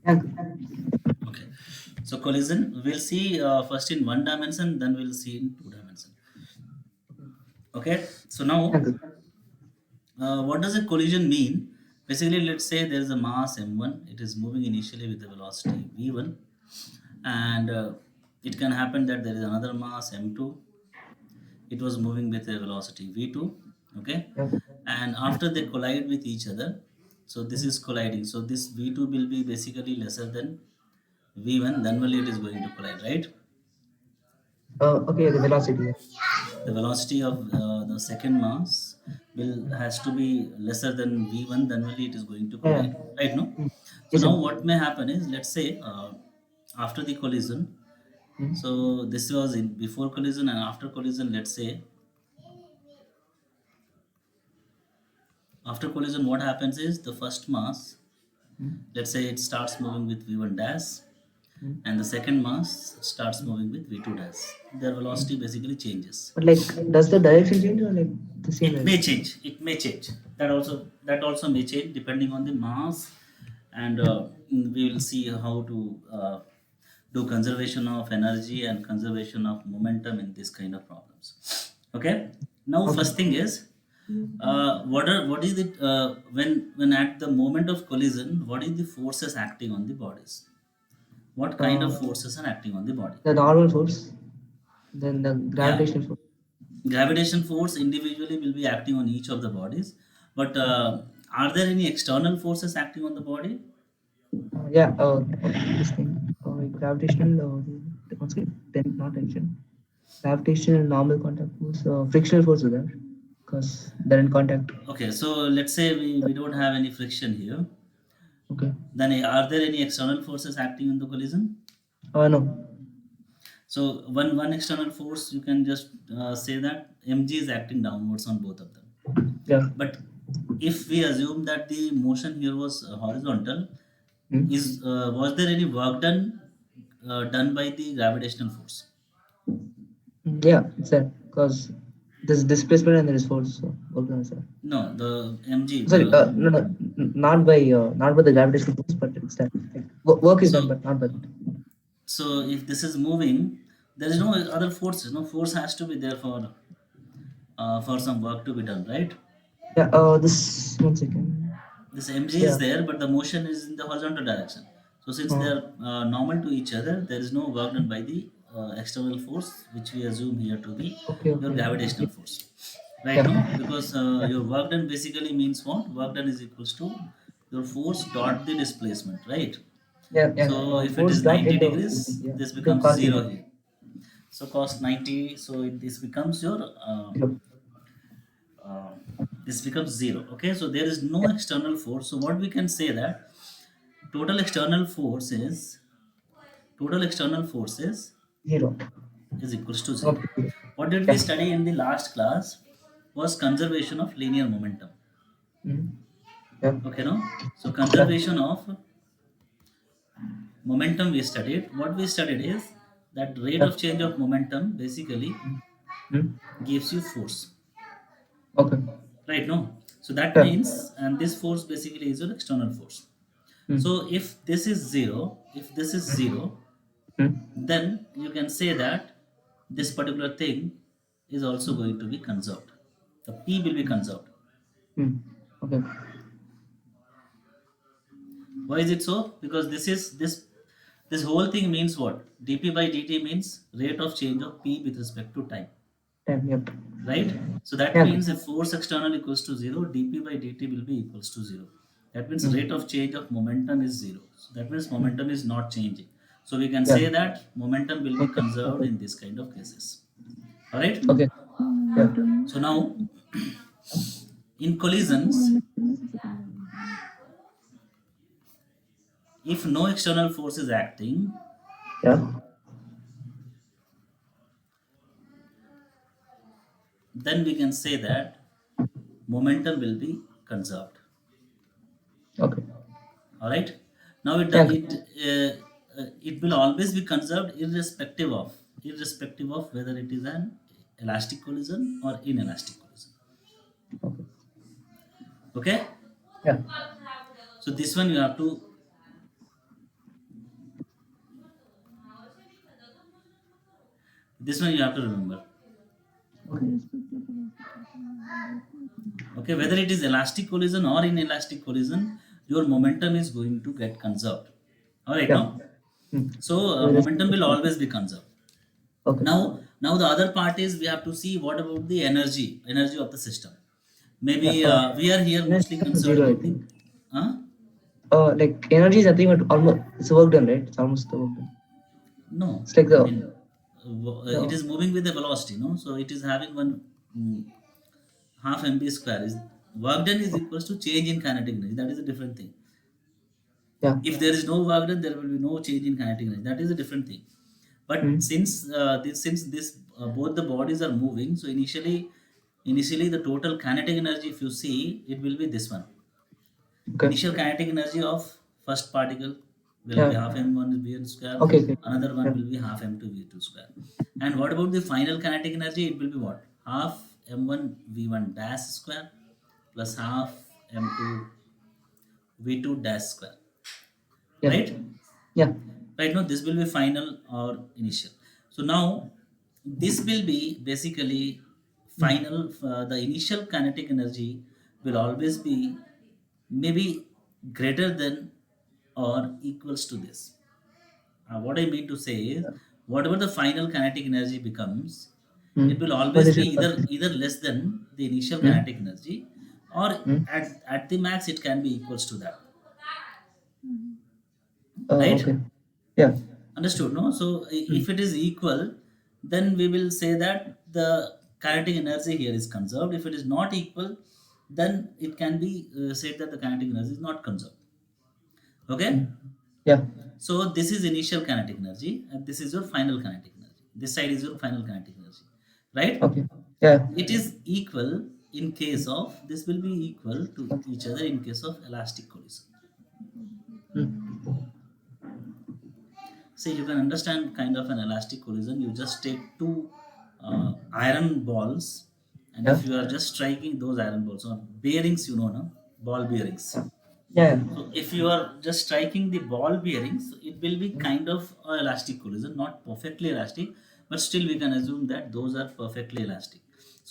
Yeah. Okay. So collision, we'll see first in one dimension, then we'll see in two dimension. Okay. So now, Yeah. what does a collision mean? Basically, let's say there is a mass m1. It is moving initially with the velocity v1, and it can happen that there is another mass m2. It was moving with a velocity v2. Okay, Yeah. and after they collide with each other, so this is colliding. So this v2 will be basically lesser than v1. Then only it is going to collide, right? Okay, the velocity. Yeah. The velocity of the second mass will has to be lesser than v1. Then only it is going to Yeah. collide, right? No. Mm. So Yes, now sir. what may happen is, let's say after the collision, Mm. so this was in before collision and after collision. Let's say after collision, what happens is the first mass, Mm. let's say it starts moving with v1 dash, Mm. and the second mass starts moving with v2 dash. Their Mm. velocity basically changes. But like, does the direction change or like the same It may direction? change. It may change. That also may change depending on the mass, and we will see how to do conservation of energy and conservation of momentum in this kind of problems. Okay. Now, Okay. first thing is, what is it when at the moment of collision, what is the forces acting on the bodies? What kind of Uh, forces are acting on the body? the normal force, then the Yeah, gravitational force. gravitation force individually will be acting on each of the bodies, but are there any external forces acting on the body? Yeah. This thing. Gravitational. What's it? Not tension. Gravitational normal contact force. Frictional force is there because they're in contact. Okay, so let's say we don't have any friction here. Okay. Then are there any external forces acting on the collision? No. So one external force, you can just say that mg is acting downwards on both of them. Yeah. But if we assume that the motion here was horizontal, is Mm. was there any work done by the gravitational force? Yeah, it's there because there's displacement and there is force. So okay, sir. No, the mg, Sorry, no, no, not by the gravitational force, but it's that like, work is done, so but not by that. so if this is moving, there is no other forces. No force has to be there for some work to be done, right? Yeah. This 1 second. This mg is Yeah. there, but the motion is in the horizontal direction. So since they Uh, are normal to each other, there is no work done by the external force, which we assume here to be okay. your Okay. gravitational force, right? Yeah. No, because Yeah. your work done basically means what? Work done is equals to your force dot the displacement, right? Yeah. Yeah. So if it Force is dot 90 into degrees, yeah this into becomes cos zero theta. here. So cos 90, so this becomes your Yeah. uh, this becomes zero. Okay, so there is no Yeah. external force. So what we can say that total external force Zero. is equals to zero. Okay. What did we Yeah. study in the last class was conservation of linear momentum. Mm. Yeah. Okay, no? So Yeah. conservation of momentum we studied. What we studied is that rate Yeah. of change of momentum basically Mm. gives you force, Okay. right? No? So that Yeah. means, and this force basically is your external force. Mm. So if this is zero, Mm. then you can say that this particular thing is also going to be conserved. The P will be conserved. Mm. Okay. Why is it so? Because this whole thing means what? dp by dt means rate of change of P with respect to time, Time. Yep. right? So that Yeah. means if force external equals to zero, dp by dt will be equals to zero. That means Mm. rate of change of momentum is zero. So that means Mm. momentum is not changing. So we can Yeah. say that momentum will be Okay. conserved Okay. in this kind of cases. All right. Okay. Yeah. So now in collisions, if no external force is acting, Yeah. then we can say that momentum will be conserved. Okay. All right. Now Yeah. it will always be conserved irrespective of whether it is an elastic collision or inelastic collision. Okay. Okay. Yeah. So this one you have to, this one you have to remember. Okay. Okay, whether it is elastic collision or inelastic collision, your momentum is going to get conserved. All right, Yeah. no? Hmm. So With respect momentum to will speed. always be conserved. Okay. Now the other part is we have to see what about the energy of the system. Yeah. Maybe we are here Energy mostly is concerned zero, I about the, think. huh? Like energy is nothing but almost it's work done, right? It's almost the work done. No, It's like I the mean, it no. is moving with the velocity, no? So it is having one mm, half mv square is work done is equals to change in kinetic energy. That is a different thing. Yeah. If there is no work done, there will be no change in kinetic energy. That is a different thing. But Hmm. since this both the bodies are moving, so initially the total kinetic energy, if you see, it will be this one. Okay. Initial kinetic energy of first particle will be Yeah. half m1 v1 square, Okay. Okay. another one Yeah. will be half m2 v2 square. And what about the final kinetic energy? It will be what? Half m1 v1 dash square plus half m2 v2 dash square. Yeah. Right? Yeah. Right now, this will be final or initial. So now, this will be basically Hmm. final. The initial kinetic energy will always be maybe greater than or equals to this. What I mean to say is, Yeah. whatever the final kinetic energy becomes, Hmm. it will But always this be is either less than the initial hmm. kinetic energy, or Hmm. at the max it can be equals to that. Right? Okay. Yeah. Understood, no? So Hmm. if it is equal, then we will say that the kinetic energy here is conserved. If it is not equal, then it can be said that the kinetic energy is not conserved. Hmm. Okay? Yeah. So this is initial kinetic energy, and this is your final kinetic energy. This side is your final kinetic energy, right? Okay. Yeah. It is equal in case of, this will be equal to Hmm. each other in case of elastic collision. See, you can understand kind of an elastic collision. You just take two iron balls, and Yeah. if you are just striking those iron balls or bearings, no, ball bearings. Yeah. So if you are just striking the ball bearings, it will be Hmm. kind of a elastic collision, not perfectly elastic, but still we can assume that those are perfectly elastic.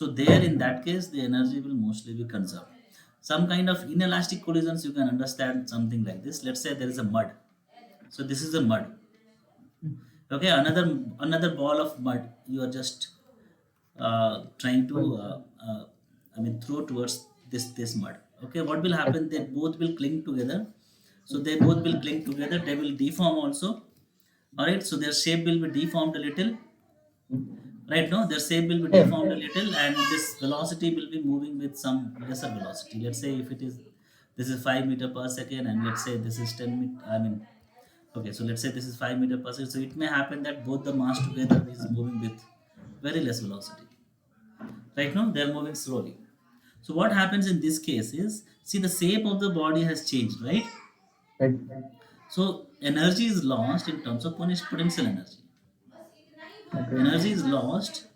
So there, in that case, the energy will mostly be conserved. Some kind of inelastic collisions, you can understand something like this. Let's say there is a mud. So this is a mud. Okay, another ball of mud you are just trying to Well, I mean throw towards this mud. Okay, what will happen? They both will cling together. So they both will cling together, they will deform also. All right, so their shape will be deformed a little. Right, no, their shape will be yeah. deformed a little, and this velocity will be moving with some lesser velocity. Let's say if it is, this is 5 meter per second, and let's say this is 10 meter, I mean, okay, so let's say this is 5 meter per second. So it may happen that both the mass together is moving with very less velocity. Right now, they are moving slowly. So what happens in this case is, see, the shape of the body has changed, right? Right. So energy is lost in terms of potential energy. Okay. Energy is lost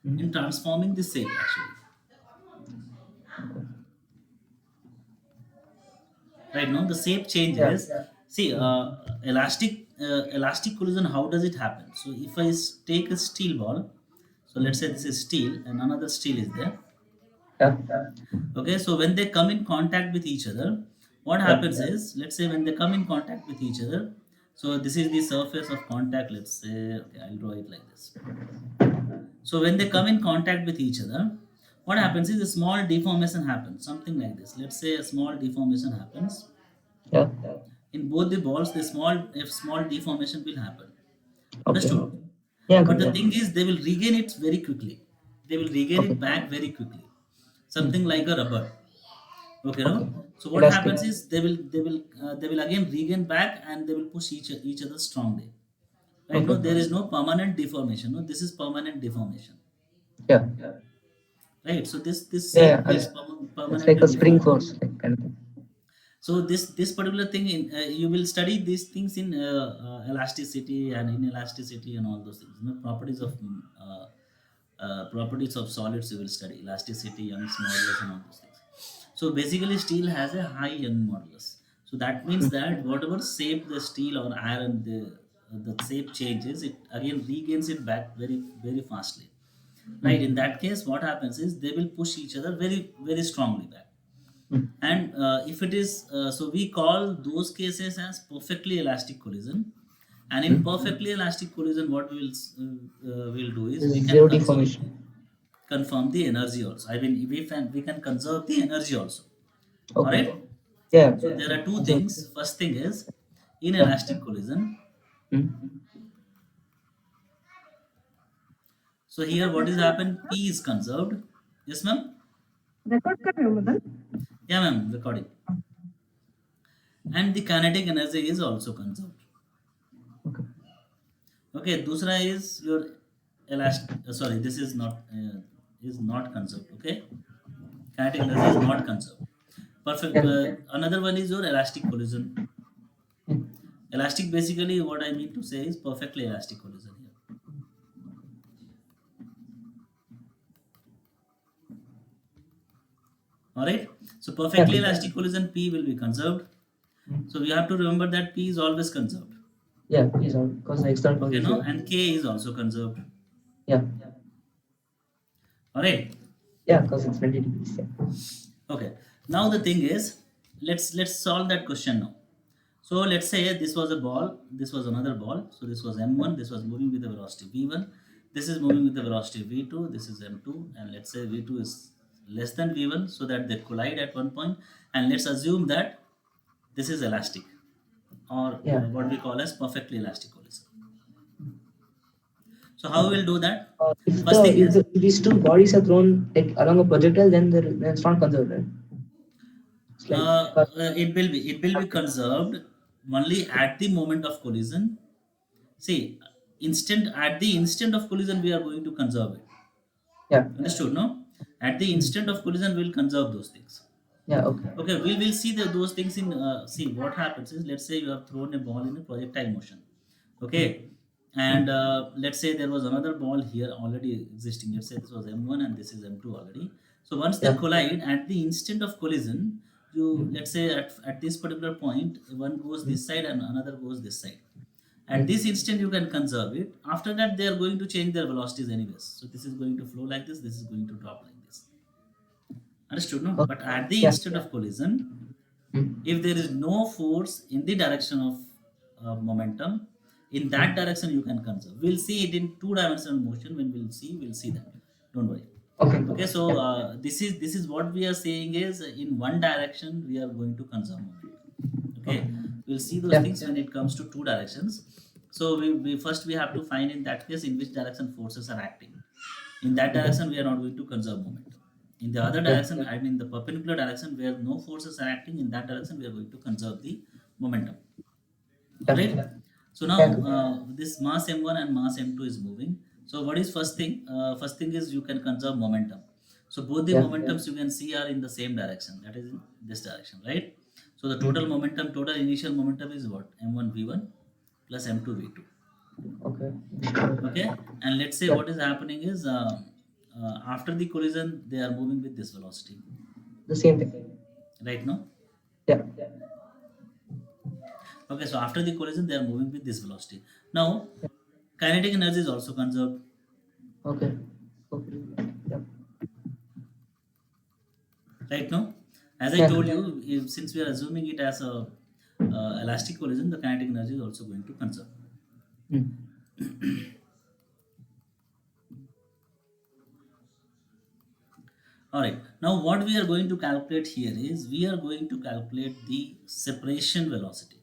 in Hmm. transforming the shape actually. Okay. Right now, the shape Yeah. changes. See, Hmm. elastic collision. How does it happen? So if I take a steel ball, so let's say Hmm. this is steel and another steel is there. Yeah. Okay, so when they come in contact with each other, what Yeah. happens is, let's say when they come in contact with each other, so this is the surface of contact. Let's say, okay, I'll draw it like this. So when they come in contact with each other, what happens is a small deformation happens, something like this. Let's say a small deformation happens Yeah. in both the balls. The small deformation will happen. Okay. Understood? Yeah. But Good. the Yeah. thing is, they will regain it very quickly. They will regain Okay. it back very quickly. Hmm. Something like a rubber. Okay, Okay. no. So what Elastic. happens is they will again regain back, and they will push each other strongly. Right? No, Okay. there is no permanent deformation. No, this is permanent deformation. Yeah. Right. So this Yeah. shape Yeah. gets It's like permanently a spring deformed. force, like kind of thing. So this particular thing in you will study these things in elasticity and inelasticity and all those things. Properties of properties of solids you will study elasticity, Young's modulus, and all those things. So basically, steel has a high Young modulus. So that means that whatever shape the steel or iron, the shape changes, it again regains it back very fastly. Right? In Mm. that case, what happens is they will push each other very strongly back. Mm. And if it is so, we call those cases as perfectly elastic collision. And in Mm. perfectly elastic collision, what we'll do is we There's can zero conserve deformation. confirm the energy also. I mean, we can conserve the energy also. All Okay. right. Yeah. So there are two So, things. First thing is in yeah. elastic collision. Mm. So here what is happened? P is conserved. Yes, ma'am. Record कर रहे हो Madan? Yeah, ma'am. Recording. And the kinetic energy is also conserved. Okay. Okay. Dusra is your elastic. Sorry, this is not conserved. Okay. Kinetic energy is not conserved. Perfect. Yeah. Another one is your elastic collision. Mm. Elastic, basically, what I mean to say is perfectly elastic collision here. All right. So Yeah. perfectly elastic collision P will be conserved. Mm. So we have to remember that P is always conserved. Yeah. Please on because the external force Okay, is no, zero. and K is also conserved. Yeah. All right. Yeah. Because it's 20 degrees. Yeah. Okay. Now the thing is, let's solve that question now. So let's say this was a ball, this was another ball. So this was m1, this was moving with the velocity v1. This is moving with the velocity v2. This is m2, and let's say v2 is less than v1, so that they collide at one point. And let's assume that this is elastic, or Yeah. what we call as perfectly elastic collision. So how we will do that? If First thing is, these two bodies are thrown like along a projectile, then it's not conserved, right? It's like it will be conserved only at the moment of collision. See, at the instant of collision, we are going to conserve it. yeah. Understood? No. At the Mm. instant of collision, we'll conserve those things. Yeah. Okay. Okay, we will see those things in. See, what happens is, let's say you have thrown a ball in a projectile motion. Okay, Mm. and Mm. let's say there was another ball here already existing. Let's say this was m1 and this is m2 already. So once they Yeah. collide, at the instant of collision, you, Mm. let's say at this particular point, one goes Mm. this side and another goes this side. At this Mm. instant, you can conserve it. After that, they are going to change their velocities anyways. So this is going to flow like this. This is going to drop like this. Understood? No. Okay. But at the Yeah. instant of collision, Mm. if there is no force in the direction of momentum, in that Mm. direction you can conserve. We'll see it in two-dimensional motion. When we'll see that. Don't worry. Okay. Okay, so Yeah. this is what we are saying is, in one direction we are going to conserve momentum. Okay, Okay. we'll see those Yeah. things when it comes to two directions. So we first we have to find in that case in which direction forces are acting. In that Okay. direction, we are not going to conserve momentum. In the other Yeah. direction, I mean the perpendicular direction where no forces are acting, in that direction we are going to conserve the momentum. All Yeah. right. So now Yeah. this mass m1 and mass m2 is moving. So what is first thing? First thing is you can conserve momentum. So both the Yeah. momentums you can see are in the same direction. That is in this direction, right? So the total Mm. momentum, total initial momentum is what? M1 v1 plus m2 v2. Okay. Okay, and let's say Yeah. what is happening is, after the collision they are moving with this velocity, The same thing. right? No. Yeah. Okay, so after the collision they are moving with this velocity. Now kinetic energy is also conserved, Okay. Okay. Yeah. right? No, as I Yeah. told you, since we are assuming it as a elastic collision, the kinetic energy is also going to conserve. Mm. All right, now what we are going to calculate here is, we are going to calculate the separation velocity.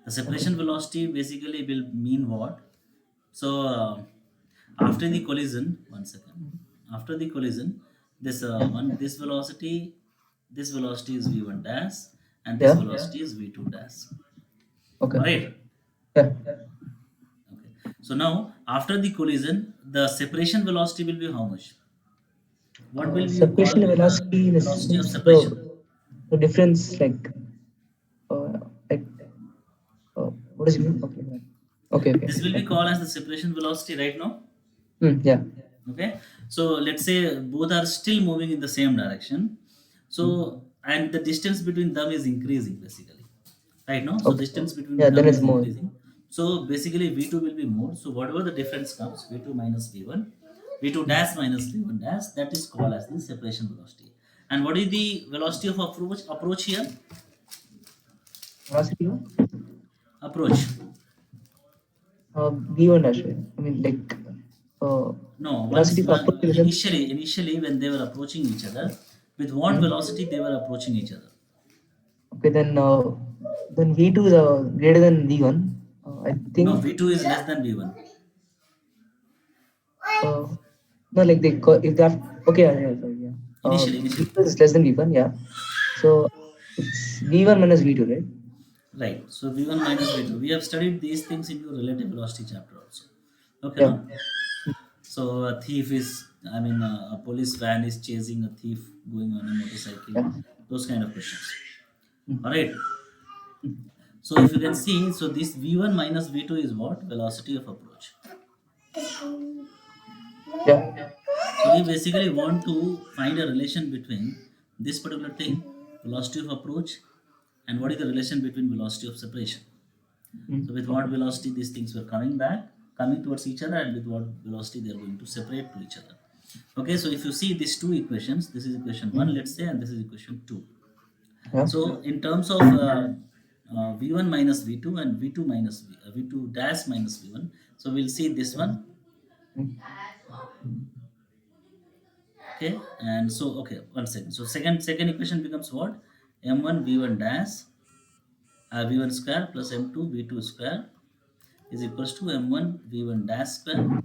The Okay. separation velocity basically will mean what? So after the collision, one second. After the collision, this velocity is v1 dash, and this Yeah. velocity is v2 dash. Okay. All right. Yeah. Okay. So now after the collision, the separation velocity will be how much? What will you call Separation velocity in the velocity of sense separation? the difference uh, like what does it mean? Okay. Right. Okay. Okay. This will be Right. called as the separation velocity, right now. Yeah. Okay, so let's say both are still moving in the same direction. So Mm. and the distance between them is increasing basically, right? No, so Okay. distance between Yeah, then them it's is more. increasing. So basically v2 will be more, so whatever the difference comes, v2 minus v1, v2 dash minus v1 dash, that is called as the separation velocity. And what is the velocity of approach here? Velocity. Approach. V1 dash. Right? I mean, like, uh, No, once velocity for one, approach is initially when they were approaching each other, with what velocity they were approaching each other? okay. Then V2 is greater than V1. I No, think. v2 is less than v1. Uh, no, like if they have okay, yeah, sorry, yeah. Initially. V2 is less than V1, yeah. So it's V1 minus V2, right? Right. So v1 minus v2. We have studied these things in your relative velocity chapter also. Okay, Yeah. no? So a thief is, I mean, a police van is chasing a thief going on a motorcycle. Yeah. Those kind of questions. Mm. All right. So if you can see, so this v1 minus v2 is what? Velocity of approach. Yeah. So we basically want to find a relation between this particular thing, velocity of approach, and what is the relation between velocity of separation. So with what Okay. velocity these things were coming back, coming towards each other, and with what velocity they are going to separate to each other. Okay, so if you see these two equations, this is equation one, let's say, and this is equation two. Yeah. So in terms of v1 minus v2 and v2 minus v2 dash minus v1, so we'll see this one. Mm. Okay, and so okay, one second. So second equation becomes what? m1 v1 dash v1 square plus m2 v2 square is equals to m1 v1 dash square Oh,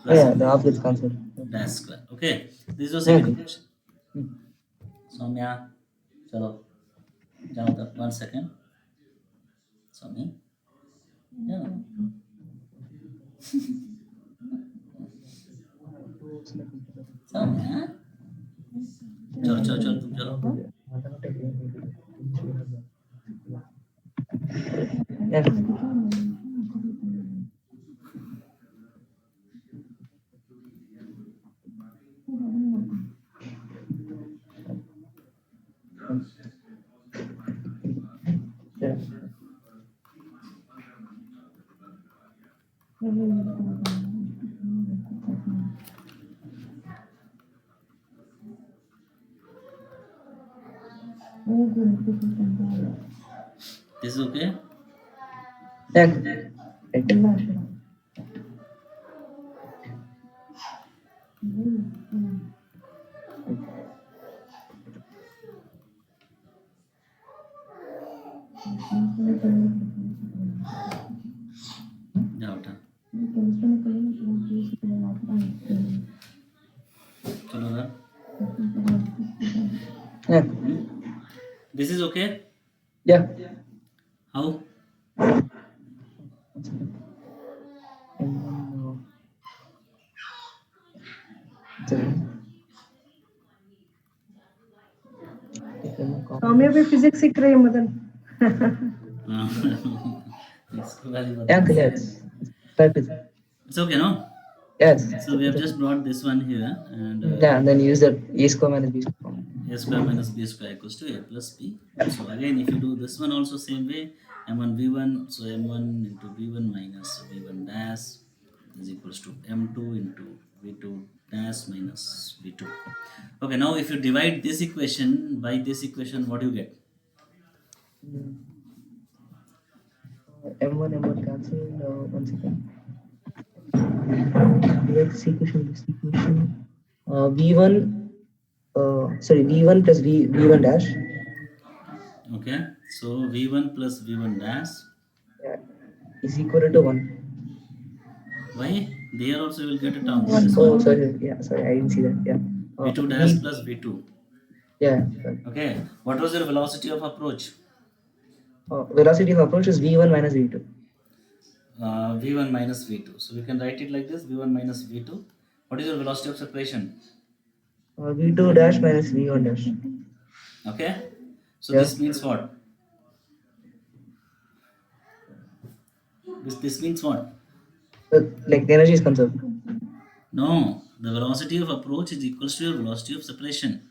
plus yeah, the m2 half gets cancelled. dash square. Okay, this is the Yeah. second equation. Mm. Soumya, chalo, jao tak, 1 second. Soumya, yeah. Soumya, chalo, chalo, chalo, tum chalo. Yeah. Yeah. This is okay. Yeah. Right. Jao ta. Chalo na. Yeah. This is okay. Yeah. How? And then, sorry. सौम्य भी physics सीख रही है Madan It's very well. Yeah, uncle, yes. That is. It's okay, no? Yes. So we have just brought this one here, and Yeah, and then use the A square minus B square. a square minus b square equals to a plus b. So again, if you do this one also same way, m1 v1, so m1 into v1 minus v1 dash is equals to m2 into v2 dash minus v2. Okay, now if you divide this equation by this equation, what do you get? M1 cancel. 1 second. This equation. V1. Sorry, V1 plus V1 dash. Okay, so v1 plus v1 dash. Yeah, is equal to 1. Why? There also you will get a term. Oh, sorry. Yeah, sorry, I didn't see that. Yeah. v2 dash plus v2. Yeah. Sorry. Okay, what was your velocity of approach? Velocity of approach is V1 minus V2. v1 minus v2. So we can write it like this: v1 minus v2. What is your velocity of separation? V2 dash minus V1 dash. Okay, so Yeah. this means what? This means what? Like the energy is conserved. No, the velocity of approach is equals to your velocity of separation.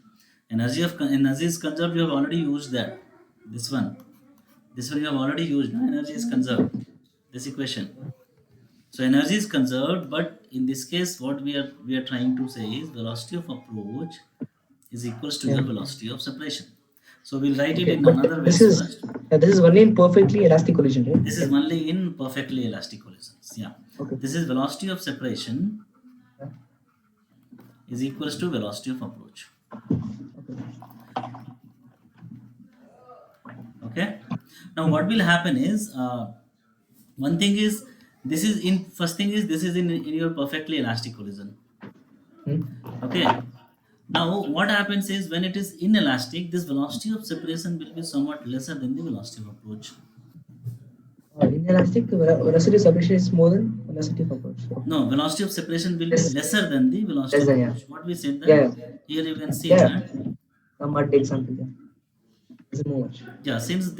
Energy is conserved. You have already used that. This one. This one you have already used. No? Energy is conserved. This equation. So energy is conserved, but in this case, what we are trying to say is velocity of approach is equals to Yeah. the velocity of separation. So we'll write it Okay, in but another this ways is first. this is only in perfectly elastic collision, right? This is only in perfectly elastic collisions. Yeah. Okay. This is velocity of separation Yeah. is equals to velocity of approach. Okay. Okay. Now what will happen is one thing is this is in first thing is this is in your perfectly elastic collision. Hmm. Okay. Now what happens is when it is inelastic, this velocity of separation will be somewhat lesser than the velocity of approach. Inelastic velocity of separation is more than velocity of approach. Okay. No, velocity of separation will be Less, lesser than the velocity less of than, yeah. approach. What we said that Yeah. here you can see Yeah. that Mud example. Yeah. Doesn't move much. yeah, since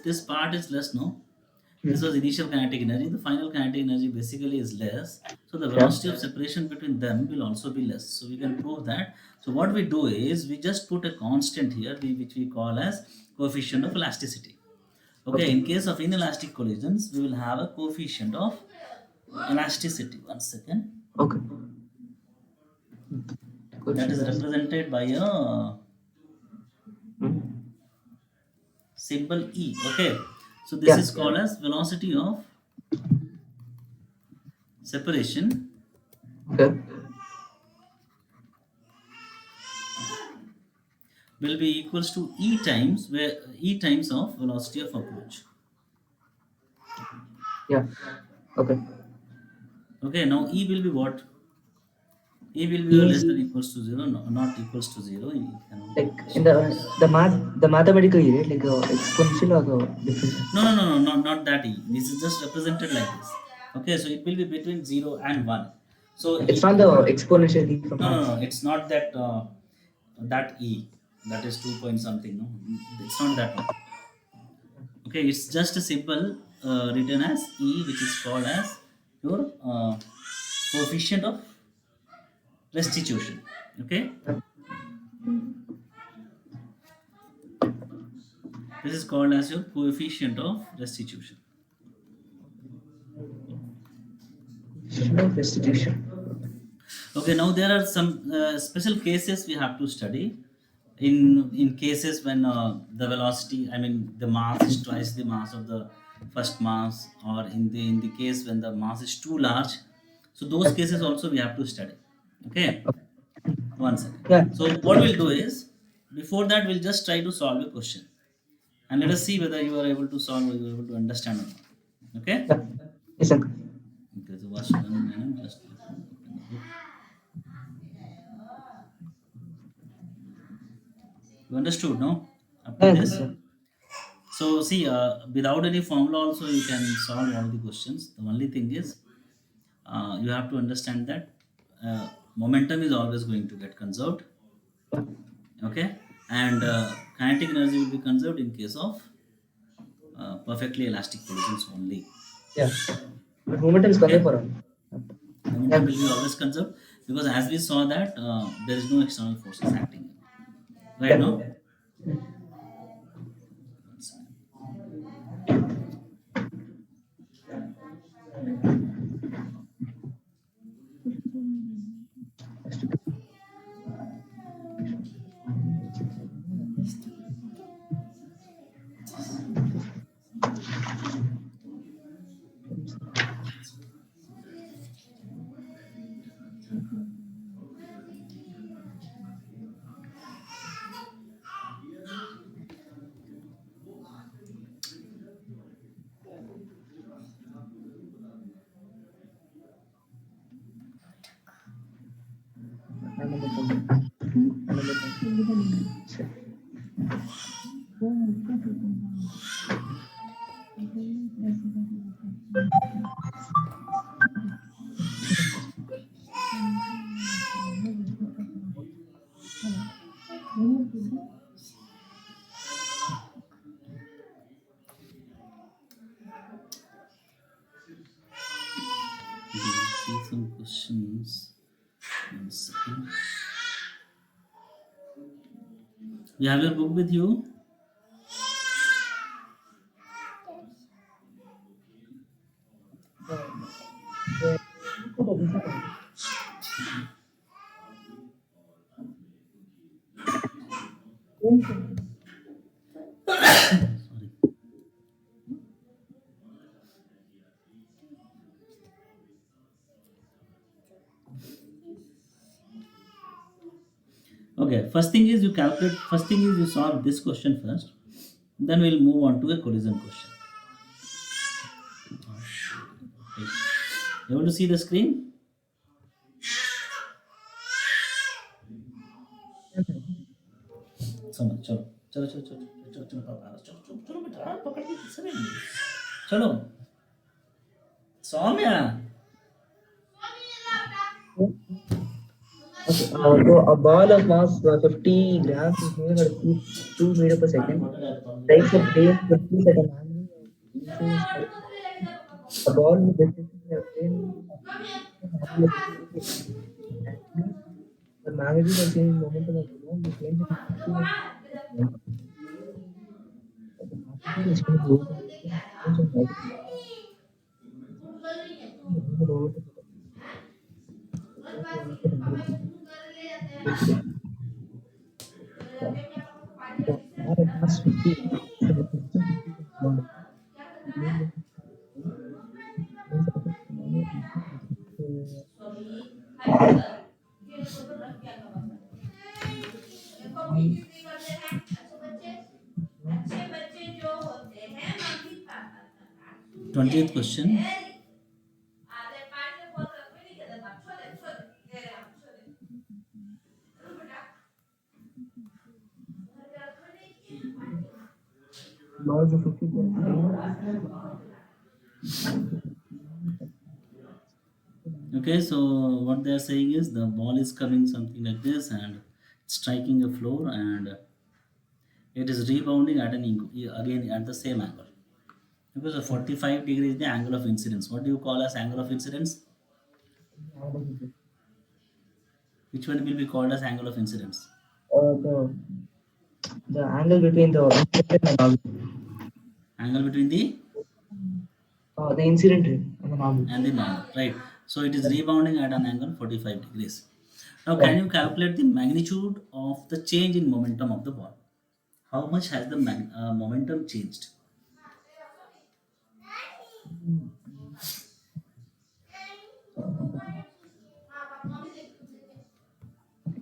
this part is less, no, this Hmm. was initial kinetic energy. The final kinetic energy basically is less. So the Yeah. velocity of separation between them will also be less. So we can prove that. So what we do is we just put a constant here, which we call as coefficient of elasticity. Okay, Okay. in case of inelastic collisions, we will have a coefficient of elasticity. One second. Okay. Good. That is represented by a Hmm. symbol E. Okay, so this Yeah. is called as velocity of separation Okay. will be equals to E times where E times of velocity of approach. Yeah. Okay. Okay, now E will be what? E will be less than E, equals to 0, no, not equals to 0. E cannot be like equals in to the math, the mathematical rate, like exponential or different. no, not that E. This is just represented like this. Okay, so it will be between 0 and 1. So It's E, not the exponential e from no, maths. it's not that that E. That is 2 point something. No, it's not that one. Okay, it's just a simple written as E, which is called as your coefficient of restitution. Okay, this is called as your coefficient of restitution. No restitution. Okay, now there are some special cases we have to study. In cases when the velocity, I mean the mass is twice the mass of the first mass, or in the case when the mass is too large. So those cases also we have to study. Okay, one second. Yeah. So what we'll do is before that we'll just try to solve a question and let us see whether you are able to solve or you are able to understand or not. Okay. Yeah. Yes, uncle. Okay, so what's done, just open the book. You understood, no? Up to Yeah, this. uncle. So see, without any formula also you can solve all the questions. The only thing is you have to understand that momentum is always going to get conserved. Yeah. Okay, and kinetic energy will be conserved in case of perfectly elastic collisions only. Yeah. But momentum is conserved Okay, for all. momentum Yeah. will be always conserved because as we saw that there is no external forces acting. Right Yeah. now. Number 4. Number 5. Sure. We will see some questions. One second. You have your book with you? Uh, yeah, look at the easy one. Same thing. Sorry. Okay, first thing is you calculate, first thing is you solve this question first. Then we'll move on to a collision question. Okay. You want to see the screen? चलो चलो चलो चलो चलो चलो चलो पापा चलो चलो चलो बेटा पकड़ के सभी चलो Saumya Okay, so a ball of mass 50 grams is moving at 2 meter per second. Strikes a plane 50 at an angle of inches. A ball with distance in a plane of 50 and the magnitude of change in momentum of the ball is length is 50 the magnitude is change over the distance of gravity. The ball of mass 50 so the distance increases momentum. Ball 20th question. balls of 50 Okay, so what they are saying is the ball is coming something like this and striking a floor and it is rebounding at again at the same angle. Because the 45 degree is the angle of incidence. What do you call as angle of incidence? Which one will be called as angle of incidence? the angle between the incident and Angle between the incident ray and the normal. the normal, right? So it is rebounding at an angle 45 degrees. Now, Yeah. can you calculate the magnitude of the change in momentum of the ball? How much has the momentum changed?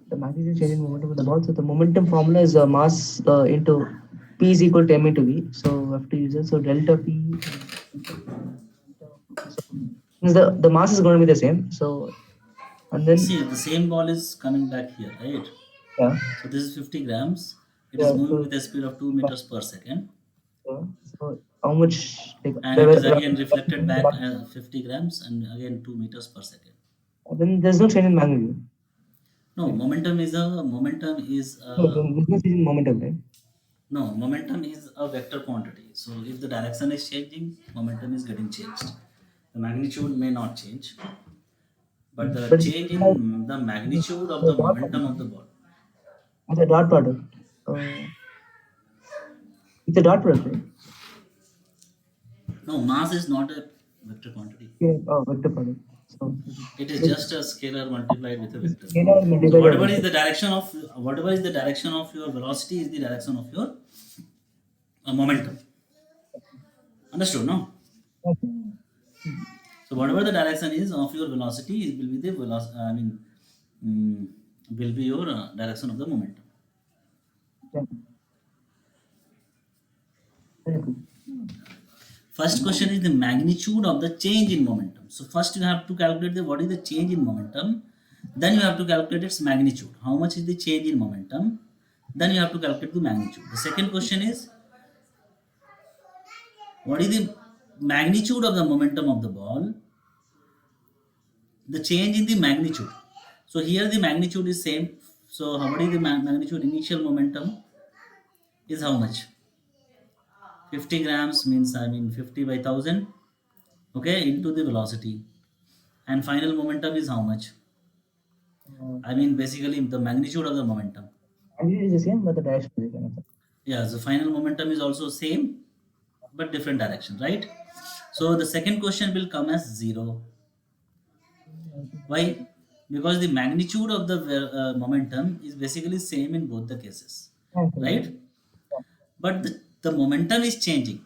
The magnitude change in momentum of the ball. So the momentum formula is mass into P is equal to m into V. So we have to use it. So delta P. So means the mass is going to be the same. So and then See, the same ball is coming back here, right? yeah, So this is 50 grams. It is yeah. moving So, with a speed of 2 meters per second. yeah. So how much like And it is again reflected back 50 grams and again 2 meters per second. then there's no change in magnitude. No, momentum is No, there's no change in momentum, right? no, momentum is a vector quantity. So if the direction is changing, momentum is getting changed. The magnitude may not change, but the But change in the magnitude of the momentum of the ball. it's a dot product. It's a dot product, right? No, mass is not a vector quantity. Yeah, vector product. So It is just a scalar multiplied with a vector. scalar So multiplied by whatever is vector. the direction of your velocity is the direction of your momentum. Understood? No. Okay. So whatever the direction is of your velocity, it will be the velocity. Mm, will be your direction of the momentum. Yeah. Very good. First question is the magnitude of the change in momentum. So first you have to calculate what is the change in momentum. Then you have to calculate its magnitude. How much is the change in momentum? Then you have to calculate the magnitude. The second question is what is the magnitude of the momentum of the ball? The change in the magnitude. So here the magnitude is same. So what is the magnitude? Initial momentum is how much? 50 grams means 50 by 1000, okay, into the velocity. And final momentum is how much? Uh, Basically the magnitude of the momentum. magnitude is the same, but the direction is different. Yeah, the final momentum is also same, but different direction, right? So the second question will come as 0. Why? Because the magnitude of the momentum is basically same in both the cases, Okay. right? But the momentum is changing.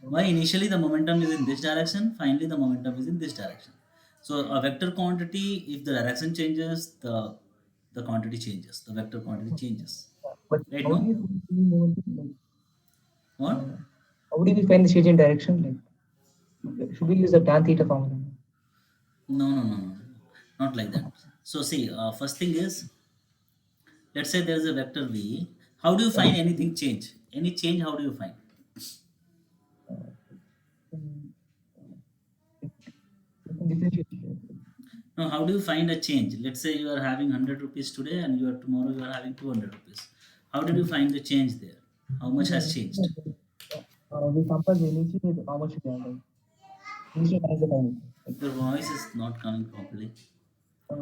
Why? Initially the momentum is in this direction, finally the momentum is in this direction. So a vector quantity, if the direction changes, the quantity changes, the vector quantity changes. But Right? how do No? you see momentum? Like, What? how do we find the change in direction? Like, should we use the tan theta formula? No, no, no, no, not like that. So see, first thing is, let's say there is a vector v. How do you Yeah. find anything change? Any change? How do you find? Um, we can differentiate it. Now, how do you find a change? Let's say you are having 100 rupees today and you are tomorrow you are having 200 rupees. How did you find the change there? How much has changed? We compare the initial with how much we have. Like, initial minus the final. Like, Your voice is not coming properly.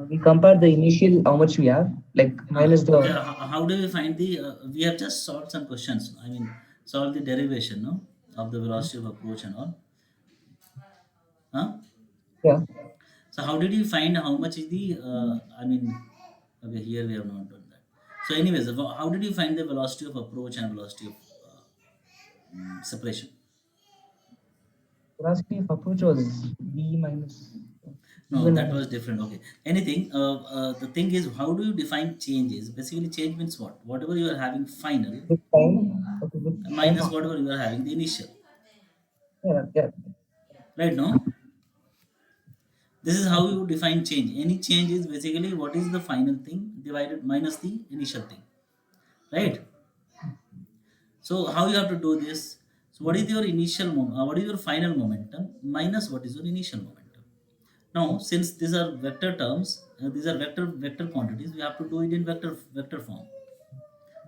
we compare the initial how much we have, like minus the. Okay, how do we find the? We have just solved some questions. I mean, solved the derivation, no, of the velocity of approach and all. Huh? Yeah. So how did you find how much is the? I mean, okay, here we have not done that. So, anyways, how did you find the velocity of approach and velocity of separation? Velocity of approach was v minus No, v1 that minus. was different. Okay. Anything. The thing is, how do you define changes? Basically, change means what? Whatever you are having final With time. Okay, with time. minus whatever you are having the initial. Yeah, yeah. Right? No. This is how you define change. Any change is basically what is the final thing divided minus the initial thing. Right? So how you have to do this? So what is your initial what is your final momentum minus what is your initial momentum? Now, since these are vector terms, these are vector quantities, we have to do it in vector form.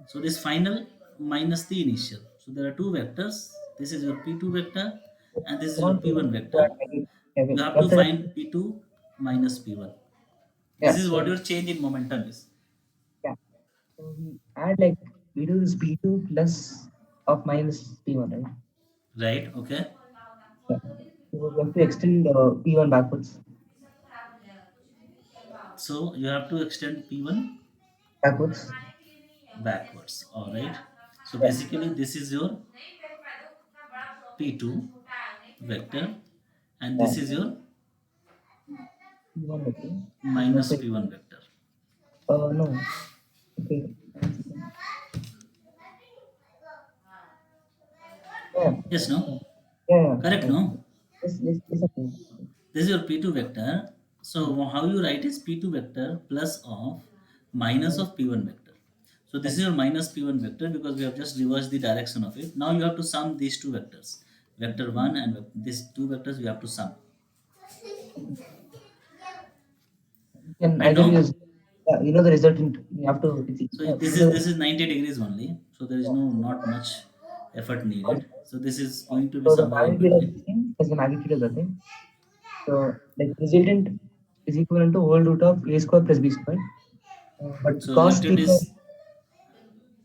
So this final minus the initial. So there are two vectors. This is your P2 vector and this is your Want P1 to add vector. You have to after that, find P2 minus P1. This yeah. is what So your change in momentum is. yeah. So we add like we do this P2 plus of minus P1, right? Right? Okay. Yeah. So we have to extend P1 backwards. So you have to extend P1 Backwards. backwards. Alright. So Yeah. basically this is your P2 vector and Yeah. this is your P1 okay. minus Okay. P1 vector. No. Okay. 1 second. Yeah. Yes, no? Yeah. Yeah. Correct, Okay. no? Yes, okay. This is your P2 vector. So how you write is P2 vector plus of minus of P1 vector. So this is your minus P1 vector because we have just reversed the direction of it. Now you have to sum these two vectors. Vector 1 and these two vectors you have to sum. You can Right either now? use, yeah, you know the resultant. You have to. So You know, this is 90 degrees only. So there is no not much effort needed. So this is going to be so the somewhere in magnitude of between. this thing is the magnitude of the thing. So like resultant is equivalent to whole root of a square plus b square. But So cos resultant theta, is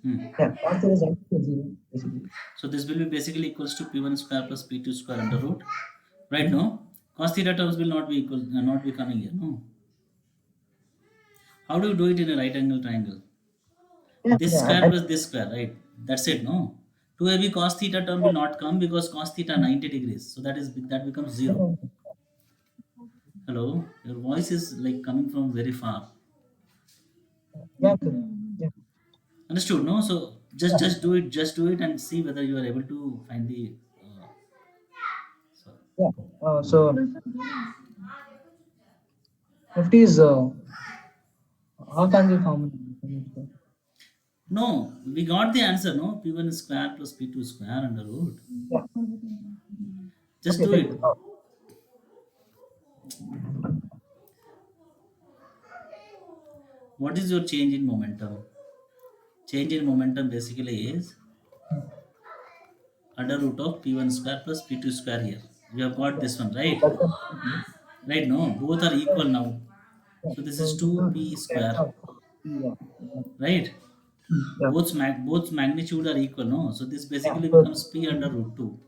hmm. yeah, cos theta is actually zero basically. So this will be basically equals to P1 square plus P2 square under root. Right Mhm. now, cos theta terms will not be equal, not be coming here. No. How do you do it in a right angle triangle? Yeah, This yeah. square plus this square, right? That's it. No. 2ab cos theta term will not come because cos theta 90 degrees. So that becomes 0. Hello, your voice is like coming from very far. Yeah, okay. Yeah, Understood? No. So just do it, and see whether you are able to find the. So, yeah. So 50 is half angle formula. no, we got the answer. No, P1 square plus P2 square under root. Yeah. Just Okay, do like it. What is your change in momentum? Change in momentum basically is under root of P1 square plus P2 square here. You have got yeah. this one, So right? that's the Right, no? Both are equal now. yeah. So this So is this 2P is delta square, of yeah. right? Yeah. Both magnitude are equal, no? So this Yeah. basically So becomes p under root 2.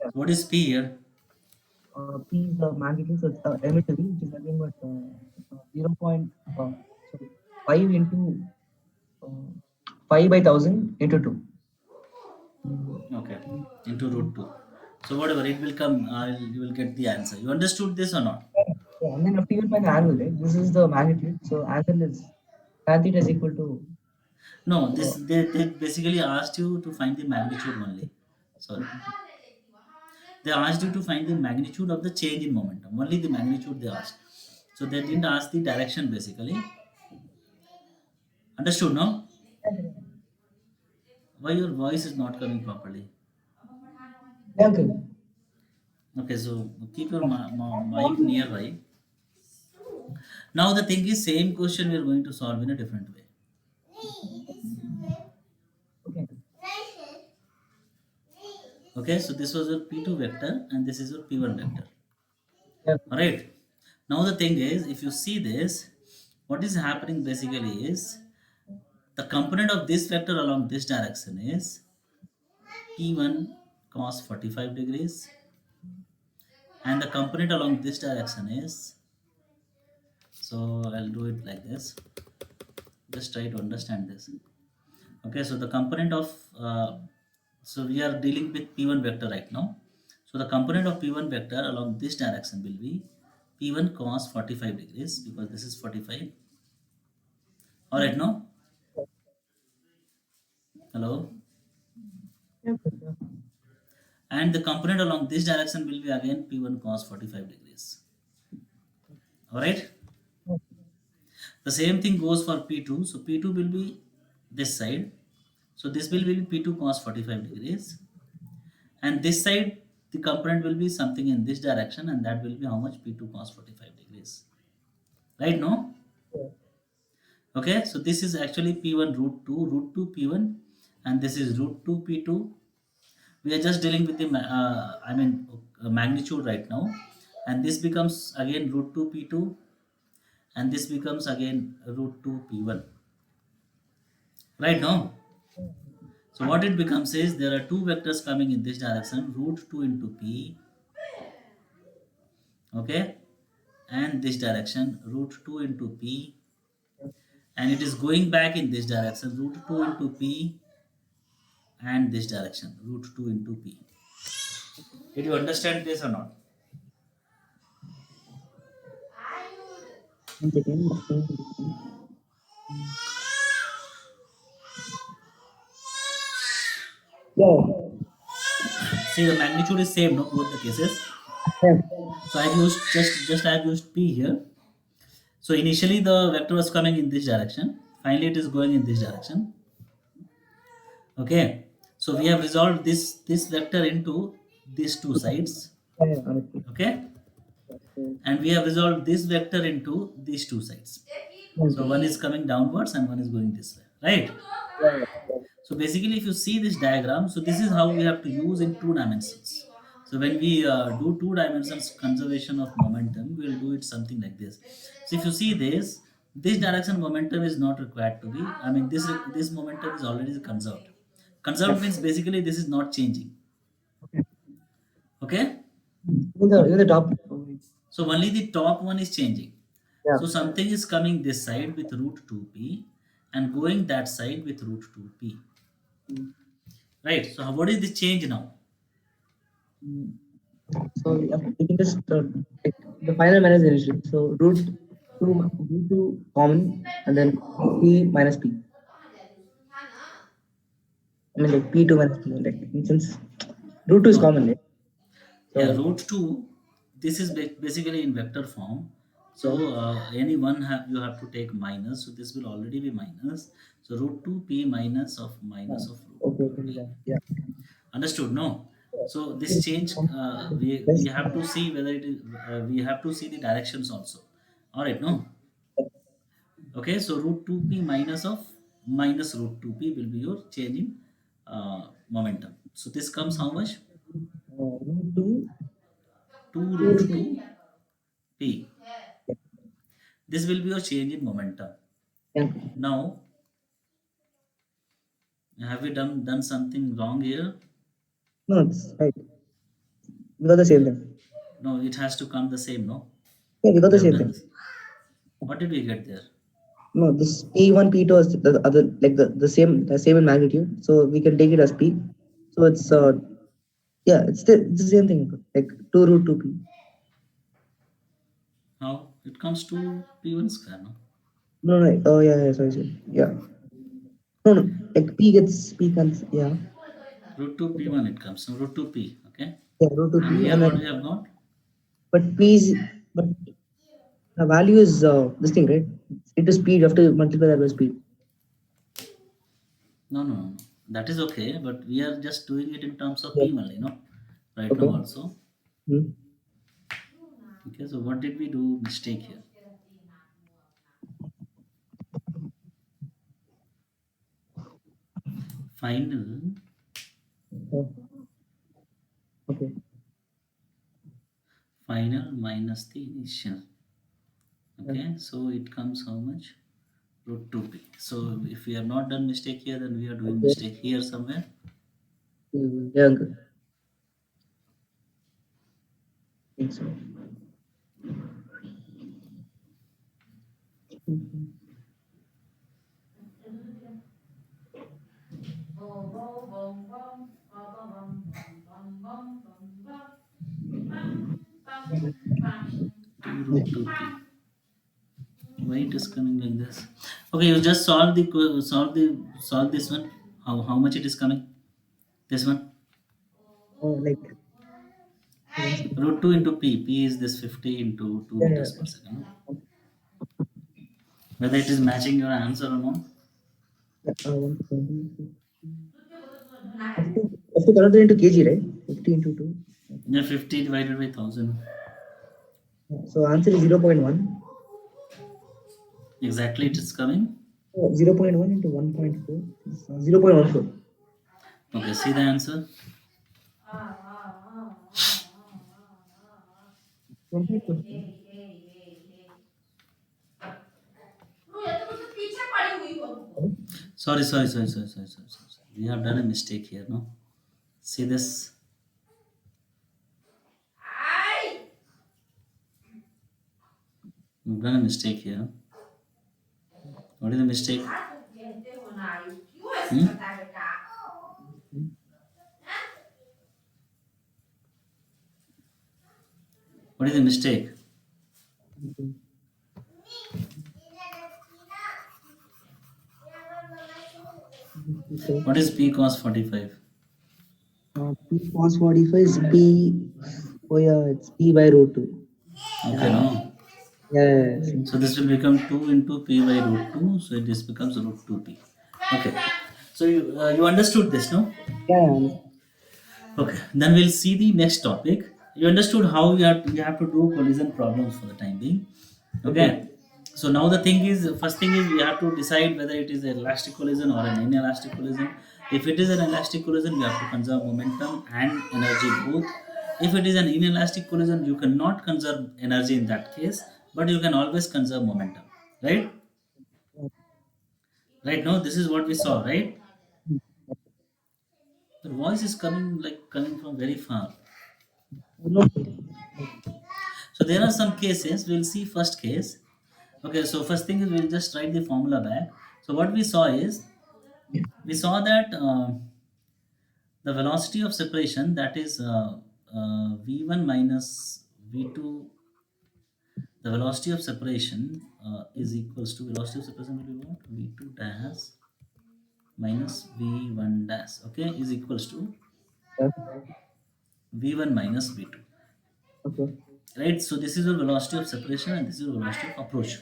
yeah. So what is p here? P is the magnitude, so it's emissive, which is nothing but 0. Sorry, 5 into uh, 5 by 1000 into 2. Okay, into root 2. So whatever it will come, you will get the answer. You understood this or not? Yeah, and then after you will find the angle, right? This is the magnitude. So angle is tan theta is equal to No, this uh, they basically asked you to find the magnitude only. Sorry, they asked you to find the magnitude of the change in momentum. Only the magnitude they asked. So they didn't ask the direction basically. Understood? No? Why your voice is not coming properly? angle. Okay, so keep your mic nearby. Now the thing is, same question we are going to solve in a different way. Okay. Okay, so this was your P2 vector and this is your P1 vector. Yeah. Alright. Now the thing is, if you see this, what is happening basically is the component of this vector along this direction is P1 cos 45 degrees, and the component along this direction is, so I'll do it like this. Just try to understand this. Okay, so the component of so we are dealing with P1 vector right now. So the component of P1 vector along this direction will be P1 cos 45 degrees, because this is 45. All right, no? Hello? Yeah. And the component along this direction will be again P1 cos 45 degrees. All right? The same thing goes for P2. So P2 will be this side. So this will be P2 cos 45 degrees. And this side, the component will be something in this direction, and that will be how much? P2 cos 45 degrees. Right, no? Okay, so this is actually P1 root 2 P1, and this is root 2 P2. We are just dealing with the magnitude right now, and this becomes again root 2 P2, and this becomes again root 2 P1. Right now? So what it becomes is there are two vectors coming in this direction, root 2 into P, okay, and this direction, root 2 into P, and it is going back in this direction, root 2 into P, and this direction, root 2 into P. Did you understand this or not? One second. Yeah. See, the magnitude is same, no, both the cases. Yeah. So I've used I've used P here. So initially the vector was coming in this direction. Finally it is going in this direction. Okay. So we have resolved this vector into these two sides. Yeah, honestly. Okay. So, And we have resolved this vector into these two sides. So one is coming downwards and one is going this way. Right? yeah. So basically, if you see this diagram, so this is how we have to use in two dimensions. So when we do two dimensions conservation of momentum, we will do it something like this. So if you see this direction momentum is not required to be. I mean, this momentum is already conserved. Conserved means basically this is not changing. Okay. Even the top. So only the top one is changing. Yeah. So something is coming this side with root 2p and going that side with root 2p. Right. So what is the change now? So we can just take the final minus the initial. So root 2 common and then p minus p. I mean like p2 minus p. Like since root 2 is No. common, right? So Yeah, root 2, this is basically in vector form. So any one you have to take minus. So this will already be minus. So root 2p minus of minus of root okay, 2p. okay, yeah. Understood? No. So this change, we Yes. have to see whether it is, we have to see the directions also. All right, no. Okay, so root 2p minus of minus root 2p will be your change in momentum. So this comes how much? Root 2 2 root 2 p. This will be your change in momentum. yeah. Now, Have we done something wrong here? No, it's right. We got the same thing. No, it has to come the same, no? Yeah, we got We the have same done thing. this. What did we get there? No, this P1, P2 is the other, like the same in magnitude. So we can take it as P. So it's yeah, it's the same thing. Like 2 root 2P. How? It comes to P1 square, no? No, no, oh yeah, yeah, sorry. Yeah. No, no, like P comes, yeah. Root 2 P1 it comes. So root 2 P, okay? Yeah, root And 2P, here and what we then, have got? but P is, but the value is this thing, right? It is speed. You have to multiply that by speed. No, no, no, no. That is okay, but we are just doing it in terms of Yeah. P only, no? Right now Okay. also. Hmm. Okay, so what did we do mistake here? Final, Oh, okay. final minus the initial. Yeah. Okay, so it comes how much? Root 2p. So if we have not done mistake here, then we are doing Okay. mistake here somewhere. Yeah, uncle. Think so. Mhm. Two root 2p. Why it is coming like this? Okay, you just solve this one. How much it is coming? This one. Oh, like one second. Root 2 into p. P is this 50 into 2 Yeah, meters yeah. per second. No? Whether it is matching your answer or not. Yeah, 120. Have to convert it into kg, right? 50 into 2. Yeah, 50 divided by 1000. Yeah, so answer is 0.1. Exactly, it is coming. 0.1 into 1.4 is 0.14. Okay, see the answer. 20%. Sorry. We have done a mistake here, no? See this? We've done a mistake here. What is the mistake? Hmm? What is the mistake? Okay. What is P cos 45? P cos 45 is P. Oh yeah, it's P by root 2. Okay, no? Yeah. So this will become 2 into P by root 2. So this becomes root 2P. Okay. So you understood this, no? Yeah. Okay. Then we'll see the next topic. You understood how you have to do collision problems for the time being. Okay. Okay. So now the thing is, first thing is we have to decide whether it is an elastic collision or an inelastic collision. If it is an elastic collision, we have to conserve momentum and energy both. If it is an inelastic collision, you cannot conserve energy in that case, but you can always conserve momentum. Right? Right now, this is what we saw, right? The voice is coming from very far. No. So there are some cases. We'll see first case. Okay, so first thing is we'll just write the formula back. So what we saw is we saw that the velocity of separation, that is v1 minus v2. The velocity of separation is equals to velocity of separation will be what? v2 dash minus v1 dash. Okay, is equals to Yeah. v1 minus v2. Okay. Right. So this is the velocity of separation and this is the velocity of approach.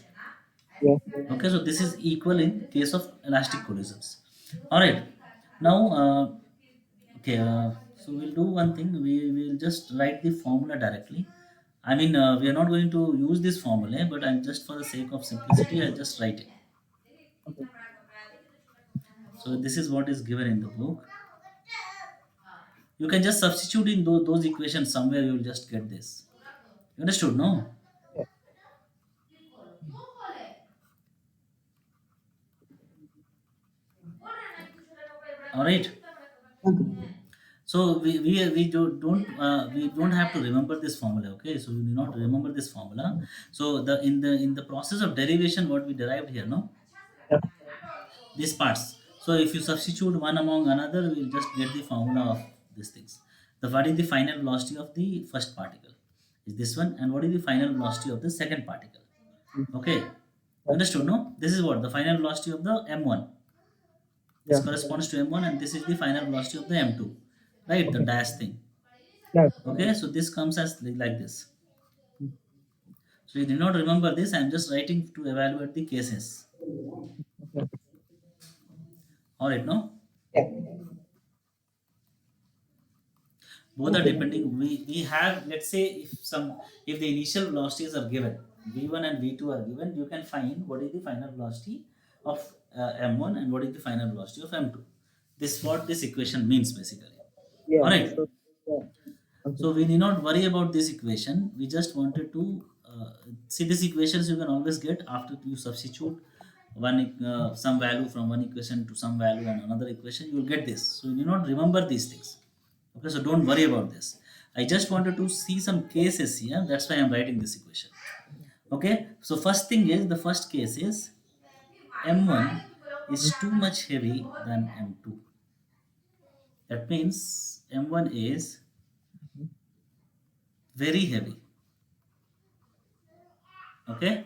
Yeah. Okay, so this is equal in case of elastic collisions. All right. Now, okay, so we'll do one thing. We will just write the formula directly. I mean, we are not going to use this formula, but I'm just for the sake of simplicity, I just write it. Okay. So this is what is given in the book. You can just substitute in those equations somewhere. You will just get this. You understood? No. Yeah. All right. Okay. So we don't have to remember this formula. Okay, so we do not remember this formula. So the process of derivation, what we derived here, no, Yeah. these parts. So if you substitute one among another, we will just get the formula of these things. The what is the final velocity of the first particle is this one, and what is the final velocity of the second particle? Okay, Yeah. understood? No, this is what the final velocity of the m1. This Yeah. corresponds to m1, and this is the final velocity of the m2, right? The Okay. dash thing. Yeah. Okay, so this comes as like this. So you did not remember this. I am just writing to evaluate the cases. Okay. All right, no? Yeah. Both are depending. We have, let's say, if the initial velocities are given, v1 and v2 are given, you can find what is the final velocity of m1 and what is the final velocity of m2. This is what this equation means basically. Yeah. All right. So, yeah. Okay. So we need not worry about this equation. We just wanted to see these equations you can always get after you substitute some value from one equation to some value and another equation. You will get this. So you need not remember these things. Okay, so don't worry about this. I just wanted to see some cases here. That's why I'm writing this equation. Okay, so first thing is the first case is m1 is too much heavy than m2. That means m1 is very heavy. Okay,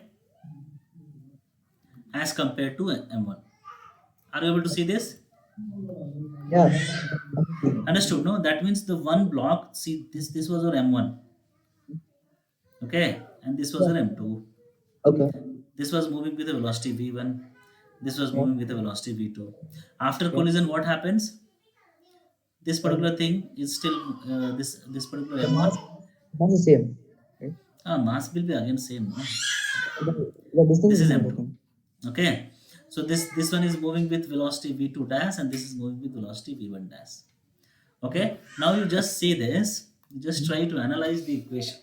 as compared to M1. Are you able to see this? Yeah. Understood? No, that means the one block. See, this was your M1, okay, and this was Yeah. your M2. Okay. This was moving with a velocity V1. This was Yeah. moving with a velocity V2. After Yeah. collision, what happens? This Yeah. particular thing is still this particular The M1. mass is same. Right? Mass will be again same. No? The distance This is is same, I M2. think. Okay, so this one is moving with velocity V2 dash, and this is moving with velocity V1 dash. Okay, now you just see this, you just try to analyze the equation.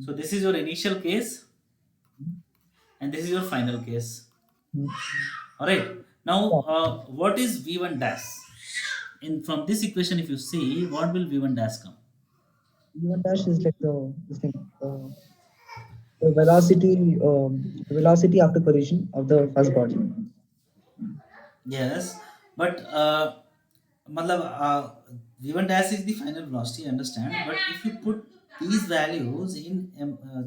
So this is your initial case and this is your final case. Mm. All right, now Yeah. what is v1 dash? In from this equation, if you see, what will v1 dash come? V1 dash is like the this thing. The velocity after collision of the first body. Yes, but matlab, v1 dash is the final velocity, I understand, but if you put these values in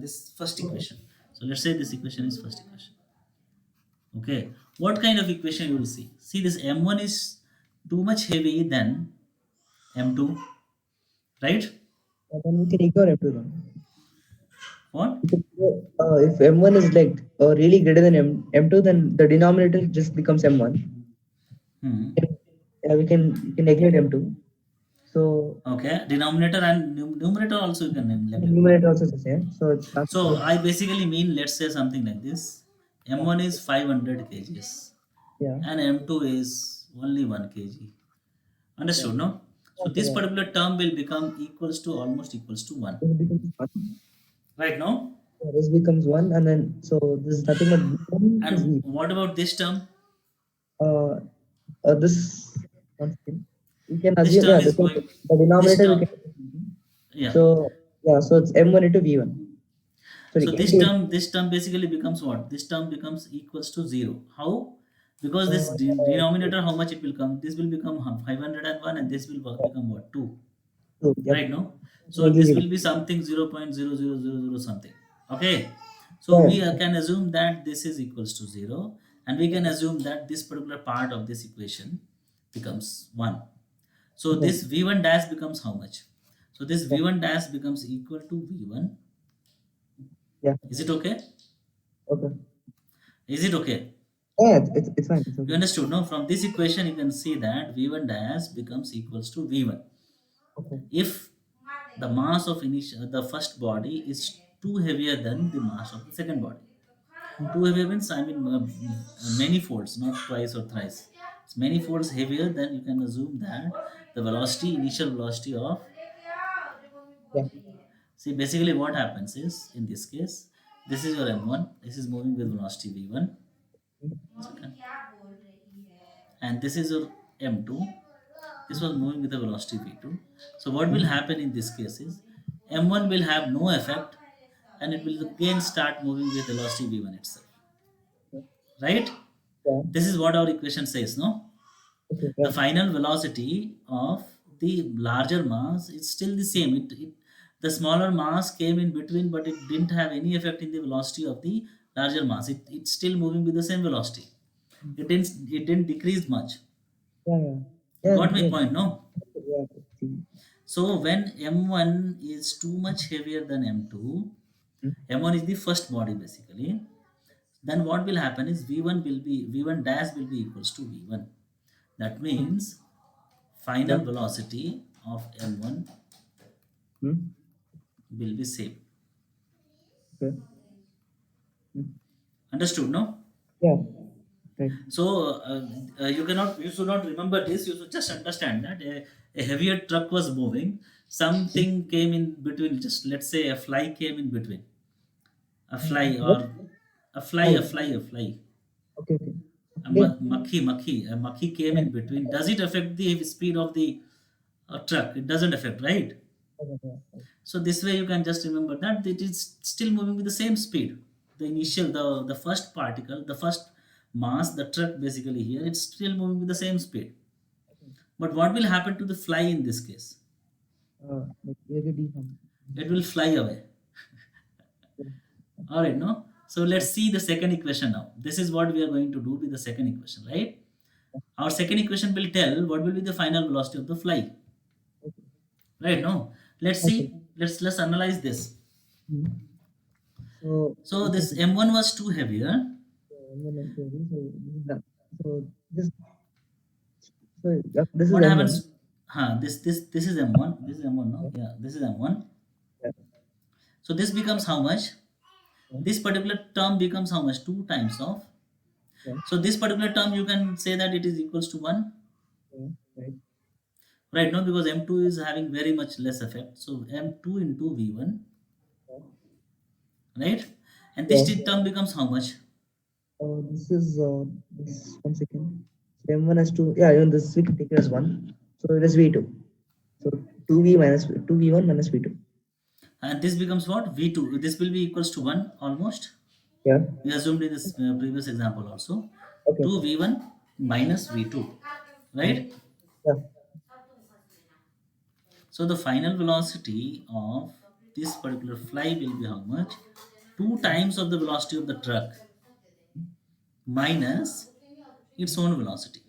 this first equation, so let's say this equation is first equation. Okay, what kind of equation you will see? See, this m1 is too much heavy than m2, right? And then we can ignore M2 then. What? We can, if M1 is like really greater than M2, then the denominator just becomes M1. Hmm. Yeah, we can neglect M2. So Okay, denominator and numerator also you can the neglect. numerator also is the same. So it's not. So I basically mean, let's say something like this: m1 is 500 kgs Yeah. and m2 is only 1 kg. Yeah. Understood? No. So Okay. this Yeah. particular term will become equals to almost equals to 1. This becomes one. Right now. Yeah, this becomes one, and then so this is nothing but V1 plus And V. what about this term? Uh, this one second. We can This assume, term yeah, is going. the This denominator we term. can. Yeah. So yeah, so it's M1 into V1. Sorry, So M2. this term basically becomes what? This term becomes equals to 0. How? Because this Uh, denominator, how much it will come? This will become 501 and this will become what? 2. so, yeah, Right, no? So exactly this zero. will be something 0.0000 something. Okay. So Yeah, we can assume that this is equals to 0, and we can assume that this particular part of this equation becomes 1. So yeah, this v1 dash becomes how much? So this yeah, v1 dash becomes equal to v1. yeah. Is it okay? Okay. Is it okay? Yeah, it's fine. It's You okay. understood? No, from this equation you can see that v1 dash becomes equals to v1 Okay. if the mass of the first body is too heavier than the mass of the second body. Too heavy means, I mean, many folds, not twice or thrice. It's many folds heavier. Then you can assume that the velocity, initial velocity of, Yeah. see, basically what happens is, in this case, this is your m1. This is moving with velocity v1, okay, and this is your m2. This was moving with a velocity v2. So what will happen in this case is m1 will have no effect and it will again start moving with velocity v1 itself. Right? Yeah. This is what our equation says, no? Okay. The Yeah. final velocity of the larger mass is still the same. The smaller mass came in between, but it didn't have any effect in the velocity of the larger mass. It's still moving with the same velocity. It didn't decrease much. Yeah. Yeah. You Yeah. got my Yeah. point, no? Yeah. See. So when M1 is too much heavier than M2, Hmm. M1 is the first body basically. Then what will happen is V1 dash will be equals to V1. That means final Yeah. velocity of M1 Hmm. will be same. Okay. Hmm. Understood, no? Yeah. Right. So you should not remember this. You should just understand that a heavier truck was moving. Something came in between. Just let's say a fly came in between. A fly What? or Fine. a fly. Okay. Okay. A Okay. a makhi came Yeah. in between. Does it affect the speed of the truck? It doesn't affect, right? Okay. Yeah. So this way you can just remember that it is still moving with the same speed. The first particle, the first mass, the truck basically here, it's still moving with the same speed. But what will happen to the fly in this case? Like AGD from. It will fly away. All right, no? So let's see the second equation now. This is what we are going to do with the second equation, right? Our second equation will tell what will be the final velocity of the fly. Right, no? Let's Okay. see. Let's analyze this. Hmm. So So this M1 was too heavier. so this so yeah, this is What M1. happens? This is M1. This is M1, no? Yeah, this is M1. Yeah. So this becomes how much? Yeah. This particular term becomes how much? 2 times of. Yeah. So this particular term you can say that it is equals to 1. Yeah. Right. Right, no? Because M2 is having very much less effect. So M2 into V1. Yeah. Right? And this Yeah. term becomes how much? This is this 1 second. So M1 has 2. Yeah, even this we can take it as 1. So it is V2. So 2V minus 2V1 minus V2. And this becomes what? V2. This will be equals to 1 almost. Yeah. We assumed in this previous example also. Okay. 2V1 minus V2. Right? Yeah. So the final velocity of this particular fly will be how much? 2 times of the velocity of the truck minus its own velocity.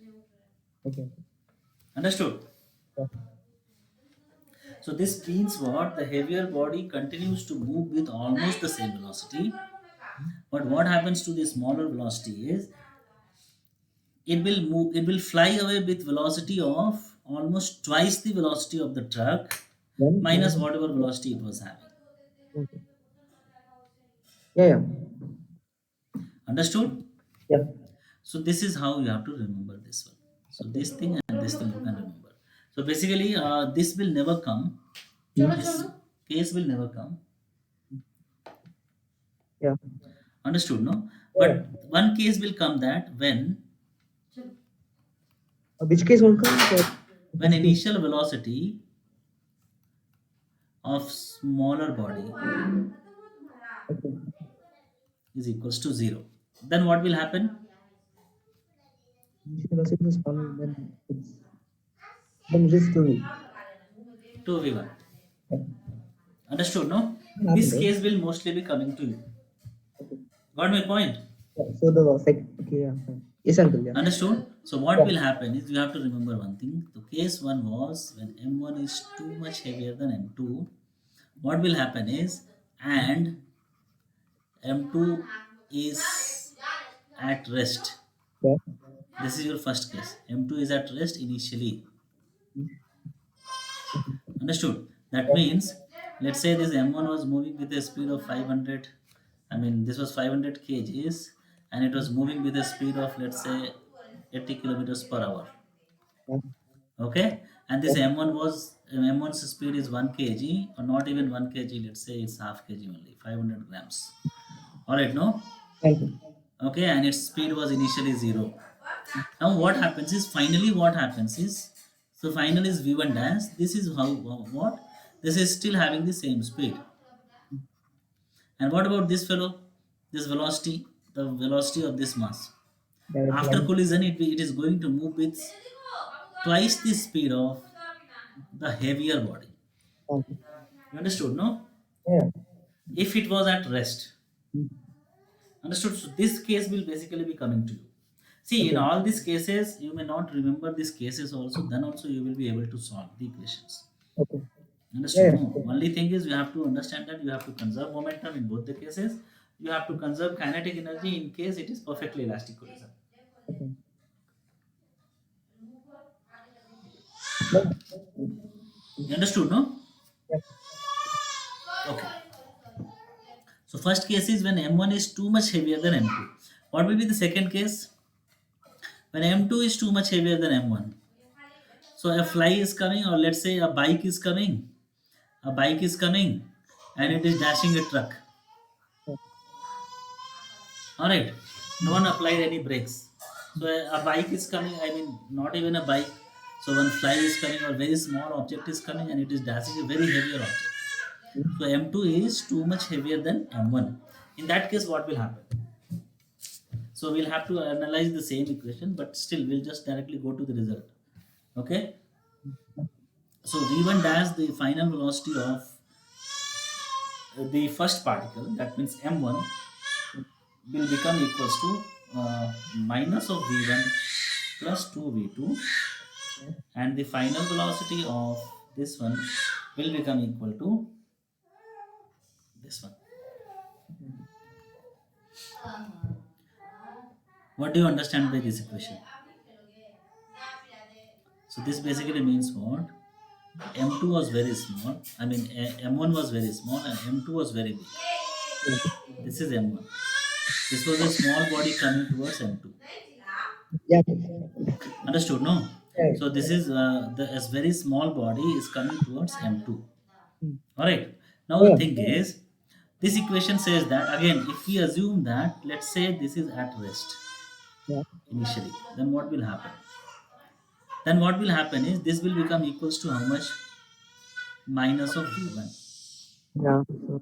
Okay. Understood? Yeah. So this means what? The heavier body continues to move with almost the same velocity. But what happens to the smaller velocity is it will fly away with velocity of almost twice the velocity of the truck Then minus whatever velocity it was having. okay. Yeah. Yeah. Understood? Yeah. So this is how you have to remember this one. So this thing and this thing you can remember. So basically, this will never come. This case will never come. Yeah. Understood, no? Yeah. But one case will come that Which case won't come? when initial velocity of smaller body Okay. is equals to 0. Then what will happen? Initial velocity is small, then it is 2V. 2v1. Yeah. Understood, no? Yeah, This right. case will mostly be coming to you. Okay. Got my point? Yeah. So the second. Okay. Yeah. Fine. Yes, uncle. Yeah. Understood? So what Yeah. will happen is you have to remember one thing. The case 1 was when M1 is too much heavier than M2. What will happen is and M2 is at rest. Yeah. This is your first case. M2 is at rest initially. Understood? That means, let's say this M1 was moving with a speed of 500. I mean, this was 500 kgs, and it was moving with a speed of, let's say, 80 kilometers per hour. Yeah. Okay, and this M1's speed is 1 kg, or not even 1 kg. Let's say it's half kg only, 500 grams. All right, no? Thank you. Okay, and its speed was initially 0. Now what happens is finally what happens is So final is v1 dash. This is what? This is still having the same speed. And what about this fellow? This velocity, the velocity of this mass. Direct After line. collision, it is going to move with twice the speed of the heavier body. Okay. You understood, no? Yeah. If it was at rest. Mm. Understood? So this case will basically be coming to you. See, in Okay. all these cases, you may not remember these cases also, then also you will be able to solve the equations. Okay. Understood? Yeah. No. Only thing is you have to understand that you have to conserve momentum in both the cases. You have to conserve kinetic energy in case it is perfectly elastic collision. Okay. Yeah. You understood, no? Yeah. Okay. So first case is when M1 is too much heavier than M2. What will be the second case? When M2 is too much heavier than M1. So a fly is coming, or let's say a bike is coming. A bike is coming and it is dashing a truck. Alright. No one applied any brakes. So a bike is coming, I mean not even a bike. So one fly is coming or very small object is coming and it is dashing a very heavier object. Mm. So M2 is too much heavier than M1. In that case, what will happen? So we'll have to analyze the same equation, but still we'll just directly go to the result. Okay. So V1 dash, the final velocity of the first particle, that means M1, will become equals to minus of V1 plus 2V2, and the final velocity of this one will become equal to this one. What do you understand by this equation? So this basically means what? M2 was very small. I mean M1 was very small and M2 was very big. This is M1. This was a small body coming towards M2. Yeah. Understood? No. Yeah. So this is the a very small body is coming towards M2. Mm. All right. Now the Yeah. thing is, this equation says that again, if we assume that, let's say this is at rest Yeah. initially, then what will happen? Then what will happen is this will become equals to how much? Minus of V1. Yeah. So,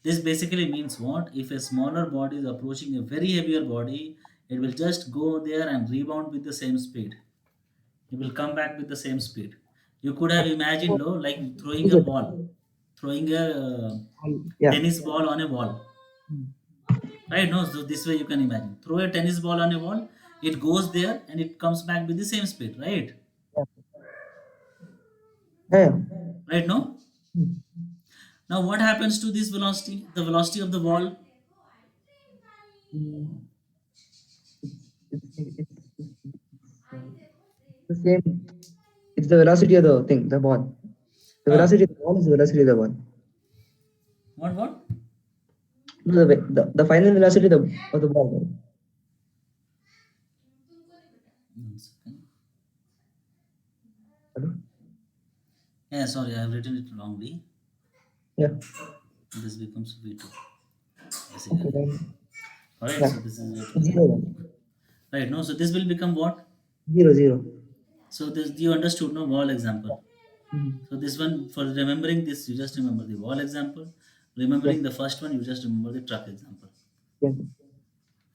This basically means what? If a smaller body is approaching a very heavier body, it will just go there and rebound with the same speed. It will come back with the same speed. You could have imagined, no, like throwing a ball, throwing a yeah. tennis ball on a wall, Mm. right? No, so this way you can imagine. Throw a tennis ball on a wall, it goes there and it comes back with the same speed, right? Yeah. Yeah. Right? No. Mm. Now what happens to this velocity? The velocity of the ball. Mm. It's the same. It's the velocity of the thing, the ball. The Huh? velocity of the ball is the velocity of the ball. What? What? No, the final velocity of the ball. Right? 1 second. Hello? Yeah, sorry, I have written it wrongly. Yeah. This becomes V2. Okay. Basically. Then, Alright, yeah. so this is V2. Zero. Then. Right, no, so this will become what? Zero. Zero. So this you understood, no, wall example. Mm. So this one, for remembering this, you just remember the wall example. Yeah. Remembering the first one, you just remember the truck example. Yeah.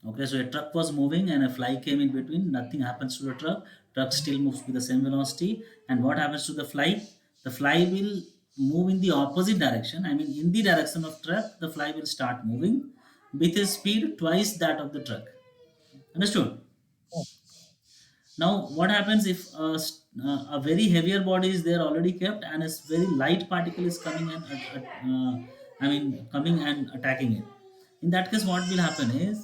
Okay, so a truck was moving and a fly came in between. Nothing happens to the truck. Truck still moves with the same velocity. And what happens to the fly? The fly will move in the opposite direction. I mean, in the direction of truck, the fly will start moving with a speed twice that of the truck. Understood? Yeah. Now, what happens if a very heavier body is there already kept and a very light particle is coming and coming and attacking it? In that case, what will happen is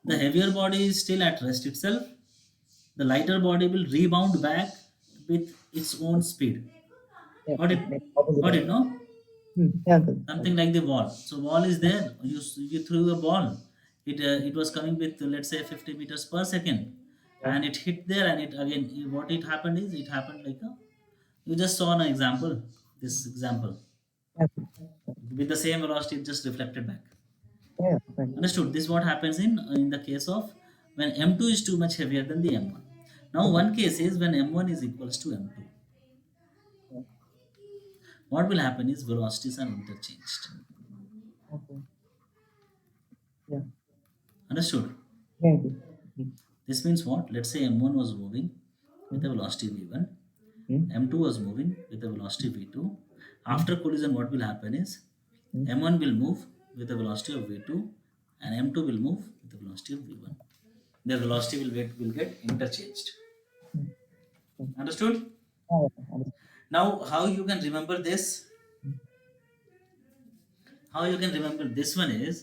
the heavier body is still at rest itself. The lighter body will rebound back with its own speed. Yeah. Got it? Like opposite Got it? direction. No? Mm. Yeah. Uncle. Something like the wall. So wall is there. You threw a ball. It was coming with let's say 50 meters per second, Yeah. and it hit there and it again. What it happened is it happened like a. You just saw an example. This example Yeah. with the same velocity, it just reflected back. Yeah. Fine. Understood? This is what happens in the case of when M2 is too much heavier than the M1. Now Okay. one case is when m1 is equals to m2. Yeah. What will happen is velocities are interchanged. Okay. Yeah. Understood? Yeah. Okay. Mm. This means what? Let's say m1 was moving with a Mm. velocity v1, Mm. m2 was moving with a velocity v2. Mm. After collision, what will happen is Mm. m1 will move with a velocity of v2 and m2 will move with the velocity of v1. Their velocity will get interchanged. Mm. Mm. Understood? Yeah, yeah, understood. Now, how you can remember this? How you can remember this one is,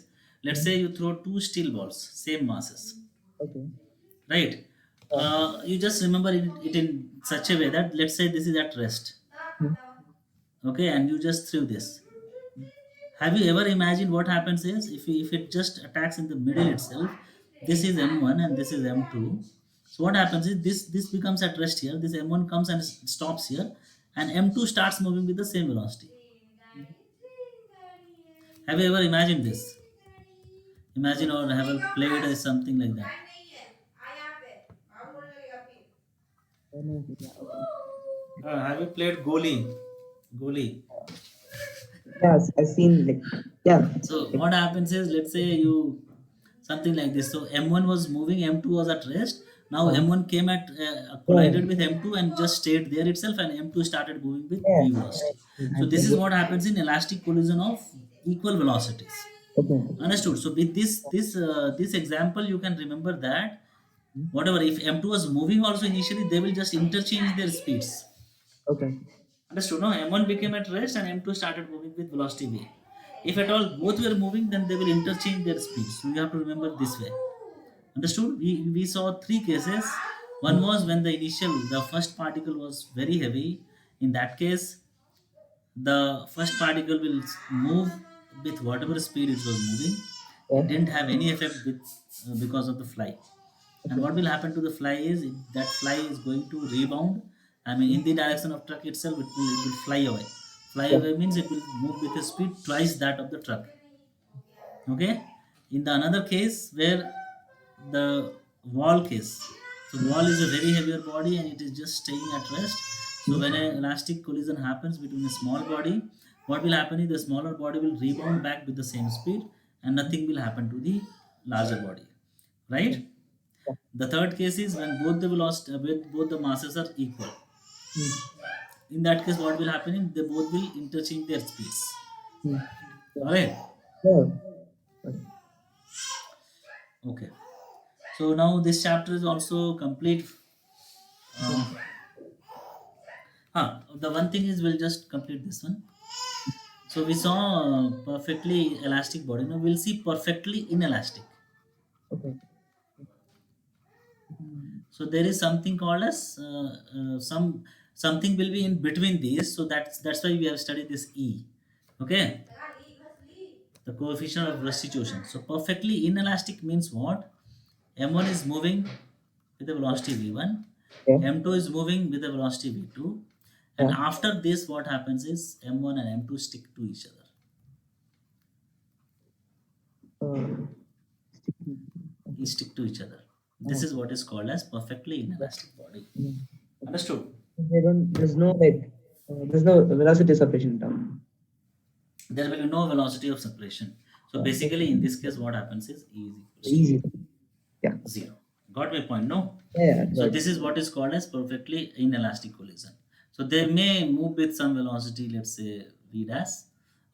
let's Mm. say you throw two steel balls, same masses, Okay. right? Yeah. You just remember it in such a way that let's say this is at rest, Mm. okay, and you just threw this. Have you ever imagined what happens is if it just attacks in the middle itself, this is m1 and this is m2. So what happens is this becomes at rest here. This m1 comes and stops here, and m2 starts moving with the same velocity. Have you ever imagined this? Imagine or have you played something like that? Yeah. Okay. Have you played goalie? Goalie. Yes, I've seen like yeah. So Like, what happens is, let's say you something like this. So M1 was moving, M2 was at rest. Now uh, M1 came at yeah. collided with M2 and just stayed there itself, and M2 started moving with Yeah. v velocity. So I've this seen is good. what happens in elastic collision of equal velocities. Okay. Understood? So with this example, you can remember that whatever if M2 was moving also initially, they will just interchange their speeds. Okay. Understood? No, M1 became at rest and M2 started moving with velocity v. If at all both were moving, then they will interchange their speeds. So you have to remember this way. Understood? We saw three cases. One was when the first particle was very heavy. In that case, the first particle will move with whatever speed it was moving. Yeah. It didn't have any effect because of the fly. And Okay. what will happen to the fly is that fly is going to rebound. I mean, in the direction of truck itself, it will fly away. Fly Yeah. away means it will move with a speed twice that of the truck. Okay. In the another case where the wall case, so wall is a very heavier body and it is just staying at rest. So when an elastic collision happens between a small body, what will happen is the smaller body will rebound back with the same speed and nothing will happen to the larger body, right? The third case is when both the velocity, both the masses are equal. Mm. In that case, what will happen is they both will interchange their speeds. Mm. Yeah. All right. Yeah. Okay. Okay. So now this chapter is also complete. Okay. Uh, the one thing is we'll just complete this one. So we saw perfectly elastic body. Now we'll see perfectly inelastic. Okay. Mm. So there is something called as something will be in between these. So that's why we have studied this E. Okay, the coefficient of restitution. So perfectly inelastic means what? M1 is moving with a velocity v1, Yeah. M2 is moving with a velocity v2, and Yeah. after this, what happens is M1 and M2 stick to each other. Uh, They stick to each other. This oh. is what is called as perfectly inelastic body. Mm. Understood? There's no like there's no velocity separation term. There will be no velocity of separation. So Yeah. basically, in this case, what happens is E is equals Easy. Yeah. to 0. Got my point? No? Yeah. So Right. this is what is called as perfectly inelastic collision. So they may move with some velocity, let's say v dash.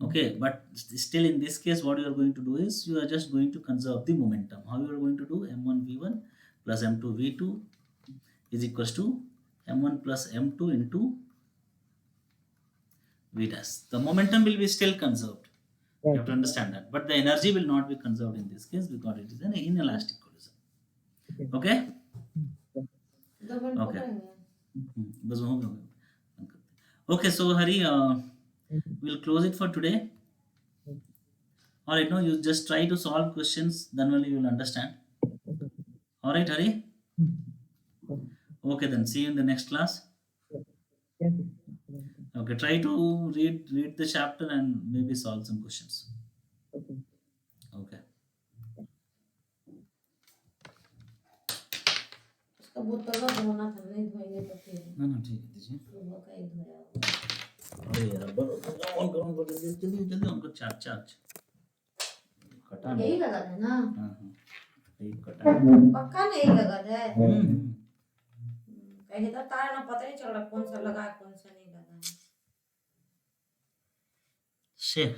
Okay, but still in this case, what you are going to do is you are just going to conserve the momentum. How you are going to do m1 v1 plus m2 v2 is equals to m1 plus m2 into v dash. The momentum will be still conserved. You Yeah. have to understand that. But the energy will not be conserved in this case because it is an inelastic collision. Okay. Okay? Double Okay. पकड़ेंगे बस हो गया Okay, so Hari, we'll close it for today. All right, no, you just try to solve questions, then only you will understand. All right, Hari? Okay, then see you in the next class. Yeah. Okay, try to read the chapter and maybe solve some questions. Okay. Okay. तो बोतल धोना था, नहीं धोएंगे तो फिर ना ना ठीक है दीजिए। सुबह का ही धोया होगा। अरे यार ऑन करो जल्दी जल्दी जल्दी ऑन करो। चार्ज कटा यही लगा है ना? हाँ टेप कटा पक्का नहीं लगा है। कहीं तो तार ना पता नहीं चल रहा कौन सा लगा है कौन सा नहीं लगा है। शेर